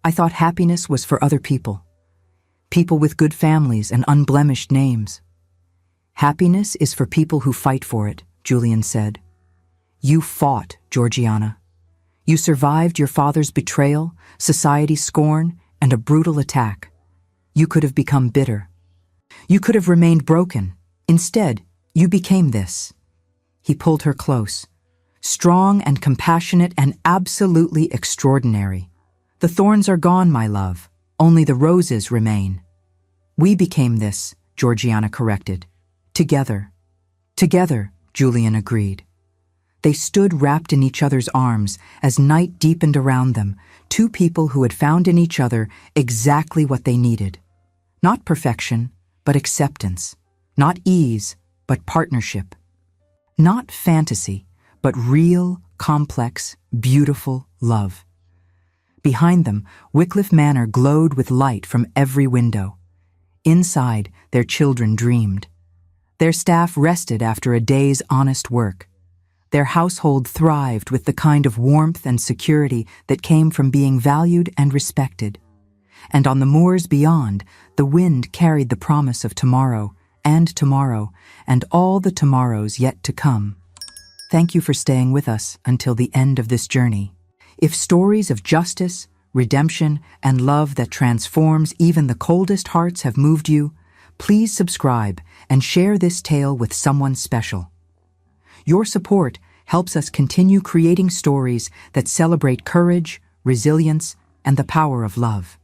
"I thought happiness was for other people. People with good families and unblemished names." "Happiness is for people who fight for it," Julian said. "You fought, Georgiana. You survived your father's betrayal, society's scorn, and a brutal attack. You could have become bitter. You could have remained broken. Instead, you became this." He pulled her close. "Strong and compassionate and absolutely extraordinary. The thorns are gone, my love. Only the roses remain." "We became this," Georgiana corrected. "Together." "Together," Julian agreed. They stood wrapped in each other's arms as night deepened around them, two people who had found in each other exactly what they needed. Not perfection, but acceptance. Not ease, but partnership. Not fantasy, but real, complex, beautiful love. Behind them, Wycliffe Manor glowed with light from every window. Inside, their children dreamed. Their staff rested after a day's honest work. Their household thrived with the kind of warmth and security that came from being valued and respected. And on the moors beyond, the wind carried the promise of tomorrow, and all the tomorrows yet to come. Thank you for staying with us until the end of this journey. If stories of justice, redemption, and love that transforms even the coldest hearts have moved you, please subscribe and share this tale with someone special. Your support helps us continue creating stories that celebrate courage, resilience, and the power of love.